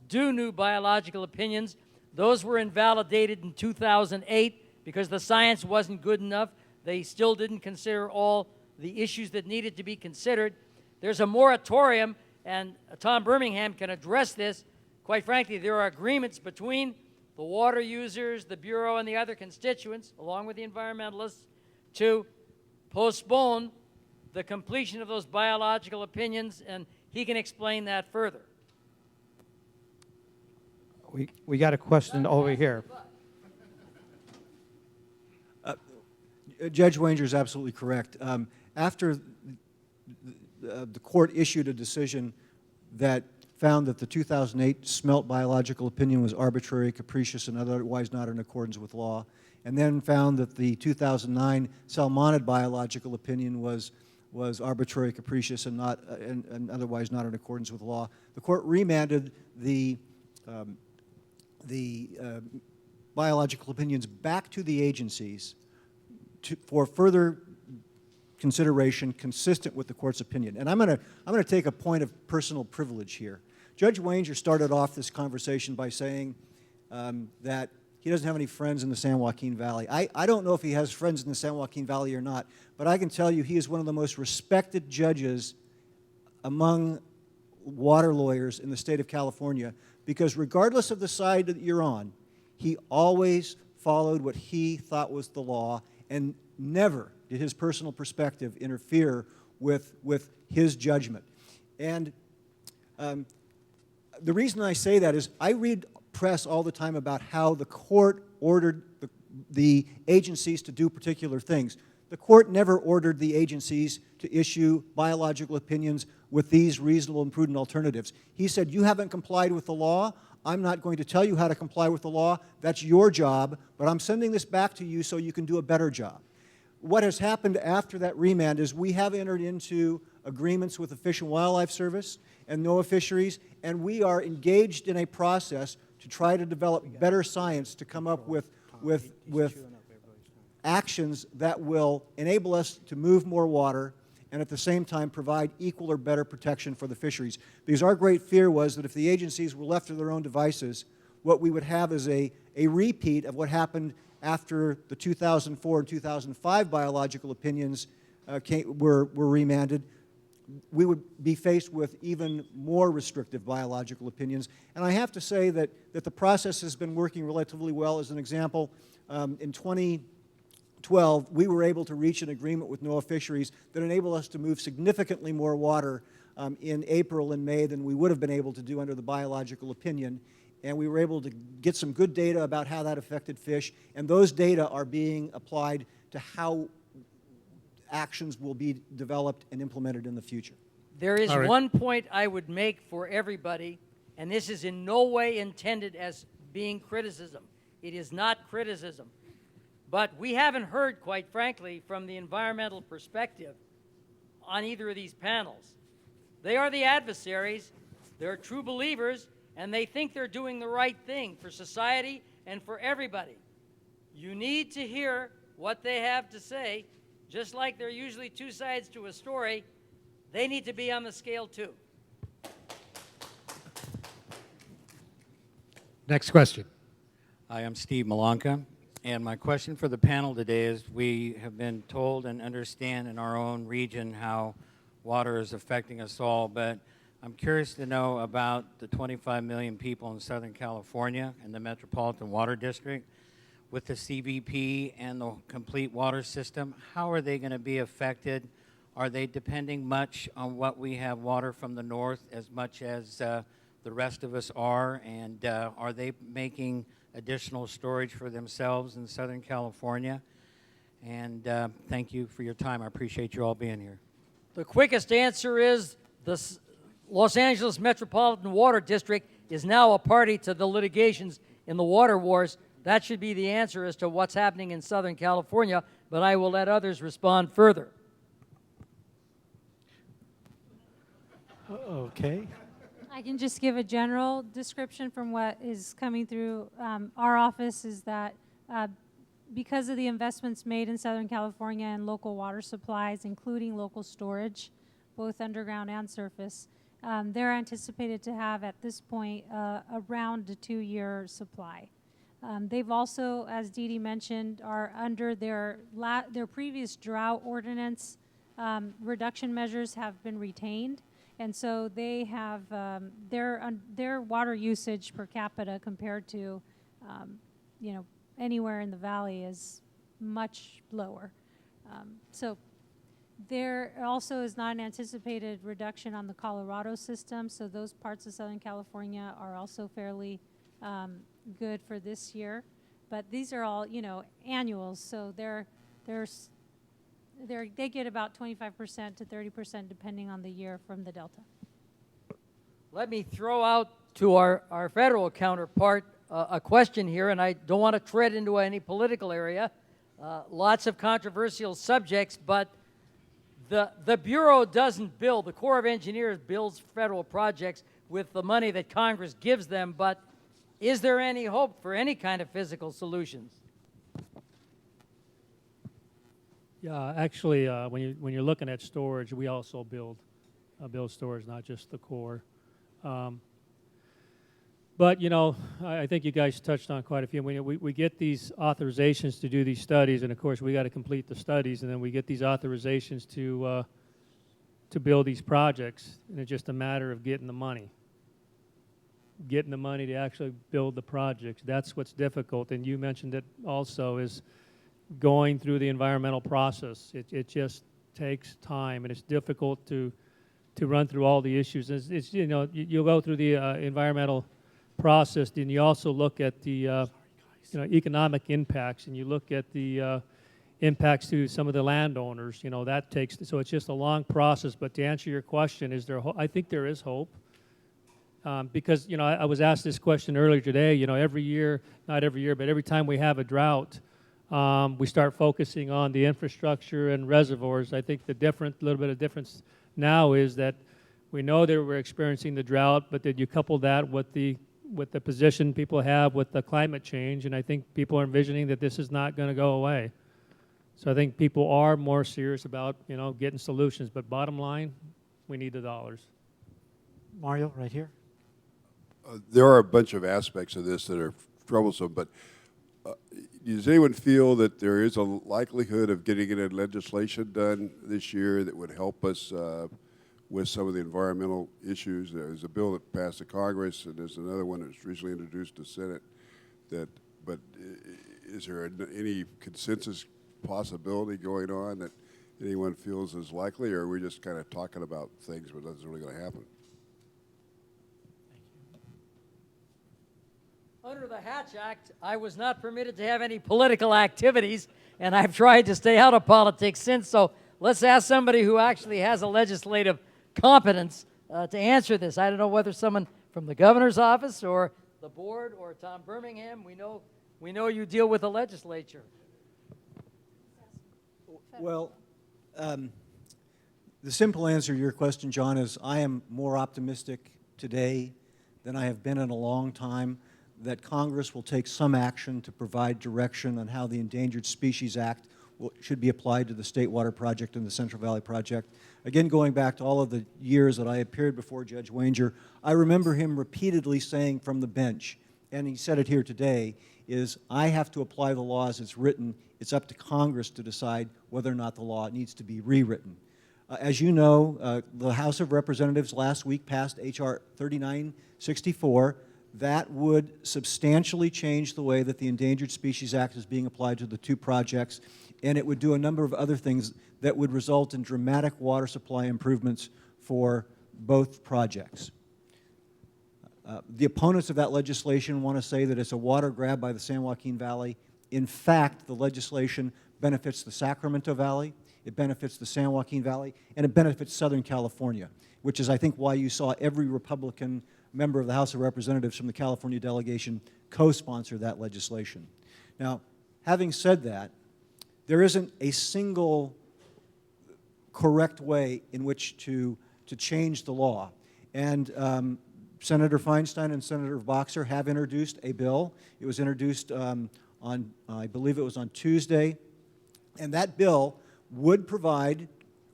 S10: do new biological opinions. Those were invalidated in 2008 because the science wasn't good enough. They still didn't consider all the issues that needed to be considered. There's a moratorium, and Tom Birmingham can address this. Quite frankly, there are agreements between the water users, the Bureau, and the other constituents, along with the environmentalists, to postpone the completion of those biological opinions, and he can explain that further.
S1: We got a question over here.
S13: Judge Wanger is absolutely correct. After the court issued a decision that found that the 2008 smelt biological opinion was arbitrary, capricious, and otherwise not in accordance with law, and then found that the 2009 salmonid biological opinion was arbitrary, capricious, and otherwise not in accordance with law, the court remanded the biological opinions back to the agencies for further consideration consistent with the court's opinion. And I'm going to take a point of personal privilege here. Judge Wanger started off this conversation by saying that he doesn't have any friends in the San Joaquin Valley. I don't know if he has friends in the San Joaquin Valley or not, but I can tell you he is one of the most respected judges among water lawyers in the state of California, because regardless of the side that you're on, he always followed what he thought was the law, and never did his personal perspective interfere with his judgment. And the reason I say that is I read press all the time about how the court ordered the agencies to do particular things. The court never ordered the agencies to issue biological opinions with these reasonable and prudent alternatives. He said, you haven't complied with the law. I'm not going to tell you how to comply with the law. That's your job, but I'm sending this back to you so you can do a better job. What has happened after that remand is we have entered into agreements with the Fish and Wildlife Service and NOAA Fisheries, and we are engaged in a process to try to develop better science to come up with actions that will enable us to move more water and at the same time provide equal or better protection for the fisheries. Because our great fear was that if the agencies were left to their own devices, what we would have is a repeat of what happened after the 2004 and 2005 biological opinions were remanded. We would be faced with even more restrictive biological opinions. And I have to say that the process has been working relatively well. As an example, in 2012, we were able to reach an agreement with NOAA Fisheries that enabled us to move significantly more water in April and May than we would have been able to do under the biological opinion. And we were able to get some good data about how that affected fish, and those data are being applied to how actions will be developed and implemented in the future.
S10: There is one point I would make for everybody, and this is in no way intended as being criticism. It is not criticism. But we haven't heard, quite frankly, from the environmental perspective on either of these panels. They are the adversaries, they're true believers, and they think they're doing the right thing for society and for everybody. You need to hear what they have to say. Just like there are usually two sides to a story, they need to be on the scale too.
S9: Next question.
S5: Hi, I'm Steve Malanka, and my question for the panel today is we have been told and understand in our own region how water is affecting us all, but I'm curious to know about the 25 million people in Southern California and the Metropolitan Water District. With the CBP and the complete water system, how are they going to be affected? Are they depending much on what we have water from the north as much as the rest of us are? And are they making additional storage for themselves in Southern California? And thank you for your time. I appreciate you all being here.
S10: The quickest answer is the Los Angeles Metropolitan Water District is now a party to the litigations in the water wars. That should be the answer as to what's happening in Southern California, but I will let others respond further.
S2: Okay.
S14: I can just give a general description from what is coming through our office is that because of the investments made in Southern California and local water supplies, including local storage, both underground and surface, they're anticipated to have at this point around a 2-year supply. They've also, as Dee Dee mentioned, are under their previous drought ordinance. Reduction measures have been retained, and so they have their water usage per capita compared to, anywhere in the valley is much lower. So there also is not an anticipated reduction on the Colorado system. So those parts of Southern California are also fairly good for this year, but these are all annuals, so they get about 25% to 30% depending on the year from the Delta.
S10: Let me throw out to our federal counterpart a question here, and I don't want to tread into any political area. Lots of controversial subjects, but the Bureau doesn't build, the Corps of Engineers builds federal projects with the money that Congress gives them, but is there any hope for any kind of physical solutions?
S11: Yeah, actually, when you're looking at storage, we also build storage, not just the Corps. But I think you guys touched on quite a few. We get these authorizations to do these studies, and of course we got to complete the studies, and then we get these authorizations to build these projects, and it's just a matter of getting the money. Getting the money to actually build the projects. That's what's difficult, and you mentioned it also, is going through the environmental process. It just takes time, and it's difficult to run through all the issues. You'll go through the environmental process, and you also look at the economic impacts, and you look at the impacts to some of the landowners. That takes, so it's just a long process. But to answer your question, is there hope? I think there is hope. Because I was asked this question earlier today. Every year, not every year, but every time we have a drought, we start focusing on the infrastructure and reservoirs. I think the little bit of difference now is that we know that we're experiencing the drought, but then you couple that with the position people have with the climate change, and I think people are envisioning that this is not going to go away. So I think people are more serious about, getting solutions. But bottom line, we need the dollars.
S7: Mario, right here.
S8: There are a bunch of aspects of this that are troublesome, but does anyone feel that there is a likelihood of getting any legislation done this year that would help us with some of the environmental issues? There's a bill that passed the Congress, and there's another one that's recently introduced to the Senate. But is there any consensus possibility going on that anyone feels is likely, or are we just kind of talking about things but nothing's really going to happen?
S10: Under the Hatch Act, I was not permitted to have any political activities, and I've tried to stay out of politics since, so let's ask somebody who actually has a legislative competence to answer this. I don't know whether someone from the governor's office or the board or Tom Birmingham. We know you deal with the legislature.
S13: Well, the simple answer to your question, John, is I am more optimistic today than I have been in a long time that Congress will take some action to provide direction on how the Endangered Species Act should be applied to the State Water Project and the Central Valley Project. Again, going back to all of the years that I appeared before Judge Wanger, I remember him repeatedly saying from the bench, and he said it here today, is I have to apply the law as it's written. It's up to Congress to decide whether or not the law needs to be rewritten. As you know, the House of Representatives last week passed H.R. 3964. That would substantially change the way that the Endangered Species Act is being applied to the two projects, and it would do a number of other things that would result in dramatic water supply improvements for both projects. The opponents of that legislation want to say that it's a water grab by the San Joaquin Valley. In fact, the legislation benefits the Sacramento Valley, it benefits the San Joaquin Valley, and it benefits Southern California, which is, I think, why you saw every Republican member of the House of Representatives from the California delegation co-sponsor that legislation. Now, having said that, there isn't a single correct way in which to change the law. And Senator Feinstein and Senator Boxer have introduced a bill. It was introduced I believe it was on Tuesday. And that bill would provide,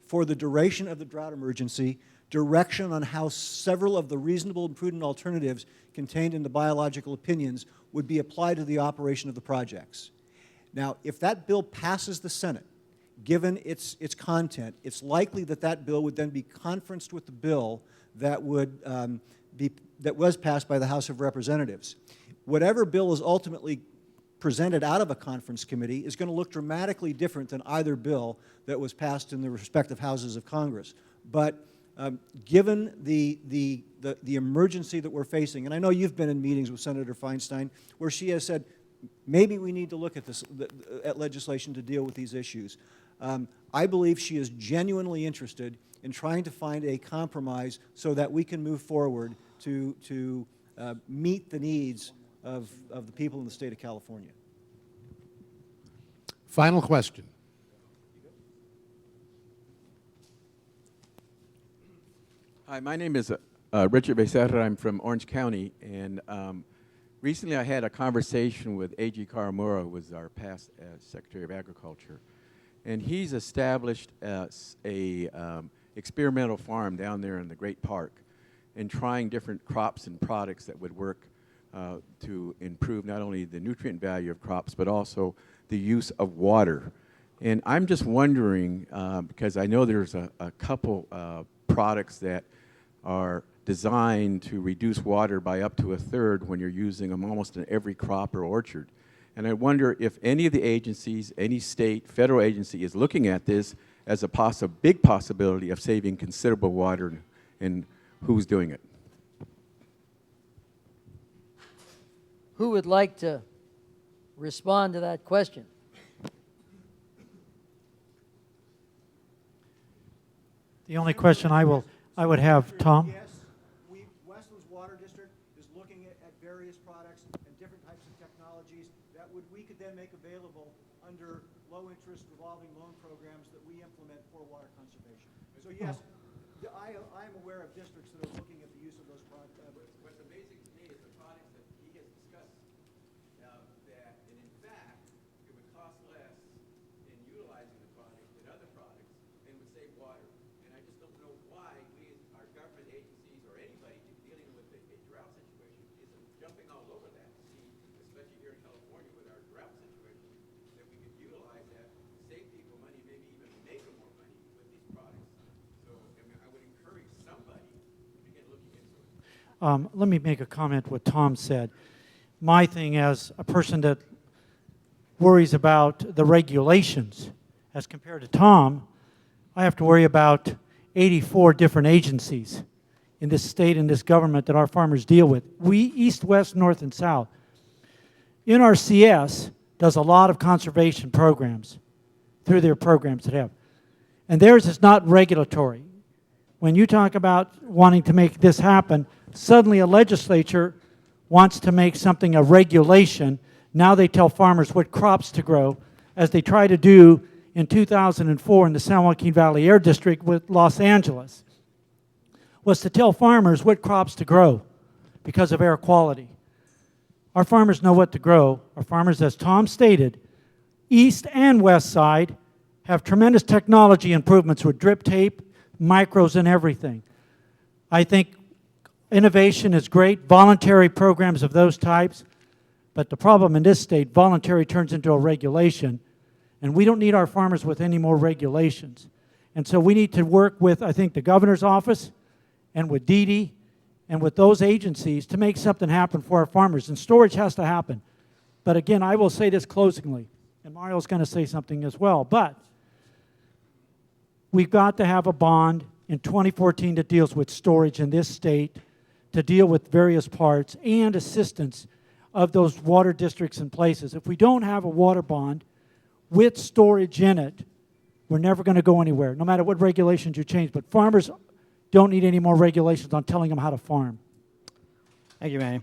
S13: for the duration of the drought emergency, direction on how several of the reasonable and prudent alternatives contained in the biological opinions would be applied to the operation of the projects. Now, if that bill passes the Senate, given its content, it's likely that that bill would then be conferenced with the bill that was passed by the House of Representatives. Whatever bill is ultimately presented out of a conference committee is going to look dramatically different than either bill that was passed in the respective houses of Congress. But given the emergency that we're facing, and I know you've been in meetings with Senator Feinstein where she has said, maybe we need to look at legislation to deal with these issues. I believe she is genuinely interested in trying to find a compromise so that we can move forward to meet the needs of the people in the state of California.
S9: Final question.
S22: Hi, my name is Richard Becerra. I'm from Orange County, and recently I had a conversation with A.G. Karamura, who was our past Secretary of Agriculture, and he's established a experimental farm down there in the Great Park and trying different crops and products that would work to improve not only the nutrient value of crops, but also the use of water. And I'm just wondering, because I know there's a couple products that are designed to reduce water by up to a third when you're using them almost in every crop or orchard. And I wonder if any of the agencies, any state, federal agency is looking at this as a big possibility of saving considerable water, and who's doing it.
S10: Who would like to respond to that question?
S7: The only question I would have, Tom.
S13: Yes, Westland's Water District is looking at various products and different types of technologies that we could then make available under low-interest revolving loan programs that we implement for water conservation. So yes, I am aware of districts that are looking at the use of those products.
S22: What's amazing to me is the products that he has discussed, that, and in fact, it would cost less in utilizing water. And I just don't know why we, our government agencies or anybody dealing with a drought situation isn't jumping all over that to see, especially here in California with our drought situation, that we could utilize that, save people money, maybe even make them more money with these products. So I mean, I would encourage somebody to begin looking into it.
S7: Let me make a comment what Tom said. My thing as a person that worries about the regulations as compared to Tom, I have to worry about 84 different agencies in this state and this government that our farmers deal with. We, east, west, north, and south. NRCS does a lot of conservation programs through their programs that have. And theirs is not regulatory. When you talk about wanting to make this happen, suddenly a legislature wants to make something a regulation. Now they tell farmers what crops to grow, as they try to do in 2004 in the San Joaquin Valley Air District with Los Angeles, was to tell farmers what crops to grow because of air quality. Our farmers know what to grow. Our farmers, as Tom stated, east and west side have tremendous technology improvements with drip tape, micros, and everything. I think innovation is great, voluntary programs of those types, but the problem in this state, voluntary turns into a regulation, and we don't need our farmers with any more regulations. And so we need to work with, I think, the governor's office and with DD and with those agencies to make something happen for our farmers, and storage has to happen. But again, I will say this closingly, and Mario's going to say something as well, but we've got to have a bond in 2014 that deals with storage in this state, to deal with various parts and assistance of those water districts and places. If we don't have a water bond with storage in it, we're never going to go anywhere, no matter what regulations you change. But farmers don't need any more regulations on telling them how to farm.
S1: Thank you, Manny.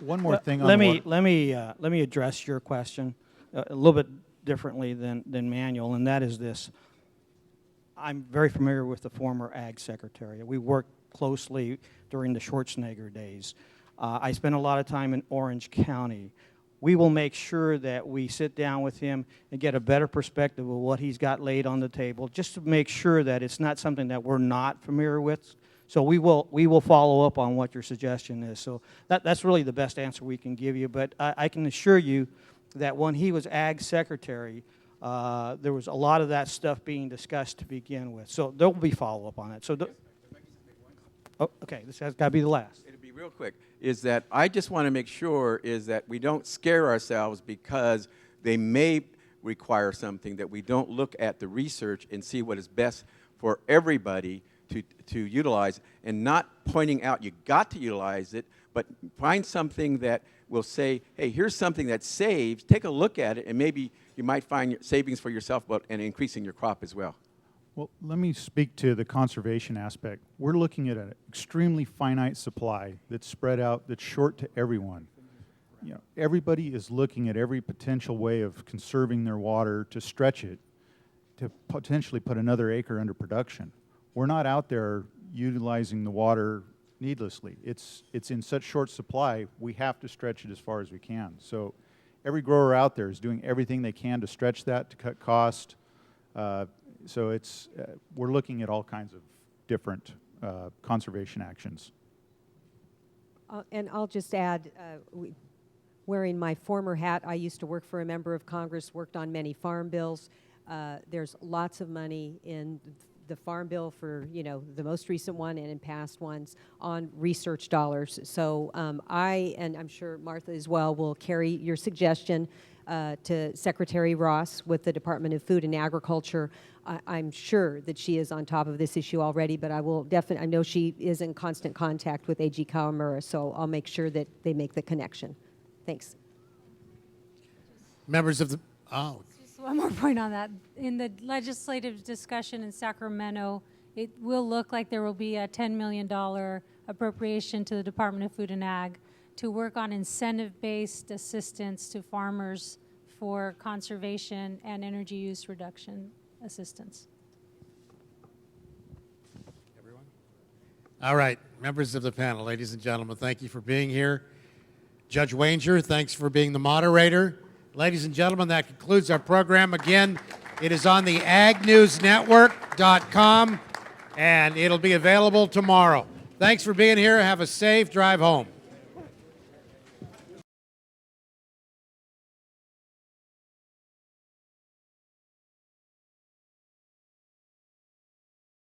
S17: One more thing on
S1: let
S17: water.
S1: me address your question a little bit differently than Manuel, and that is this. I'm very familiar with the former Ag Secretary. We worked closely during the Schwarzenegger days. I spent a lot of time in Orange County. We will make sure that we sit down with him and get a better perspective of what he's got laid on the table, just to make sure that it's not something that we're not familiar with. So we will follow up on what your suggestion is. So that's really the best answer we can give you. But I can assure you that when he was Ag Secretary, there was a lot of that stuff being discussed to begin with. So there will be follow-up on it. So, oh, okay, this has got to be the last.
S22: It'll be real quick. Is that I just want to make sure is that we don't scare ourselves because they may require something, that we don't look at the research and see what is best for everybody to utilize, and not pointing out you got to utilize it, but find something that will say, hey, here's something that saves, take a look at it, and maybe you might find savings for yourself and increasing your crop as well.
S17: Well, let me speak to the conservation aspect. We're looking at an extremely finite supply that's spread out, that's short to everyone. You know, everybody is looking at every potential way of conserving their water to stretch it, to potentially put another acre under production. We're not out there utilizing the water needlessly. It's in such short supply, we have to stretch it as far as we can. So every grower out there is doing everything they can to stretch that, to cut cost. So it's, we're looking at all kinds of different conservation actions.
S12: And I'll just add, wearing my former hat, I used to work for a member of Congress, worked on many farm bills. There's lots of money in the farm bill for, you know, the most recent one and in past ones on research dollars. So I, and I'm sure Martha as well, will carry your suggestion to Secretary Ross with the Department of Food and Agriculture. I'm sure that she is on top of this issue already, but I will definitely, I know she is in constant contact with AG Kawamura, so I'll make sure that they make the connection. Thanks.
S9: Members of the, oh.
S14: Just one more point on that. In the legislative discussion in Sacramento, it will look like there will be a $10 million appropriation to the Department of Food and Ag to work on incentive-based assistance to farmers for conservation and energy use reduction assistance.
S9: Everyone? All right, members of the panel, ladies and gentlemen, thank you for being here. Judge Wanger, thanks for being the moderator. Ladies and gentlemen, that concludes our program. Again, It is on the agnewsnetwork.com, and it'll be available tomorrow. Thanks for being here. Have a safe drive home.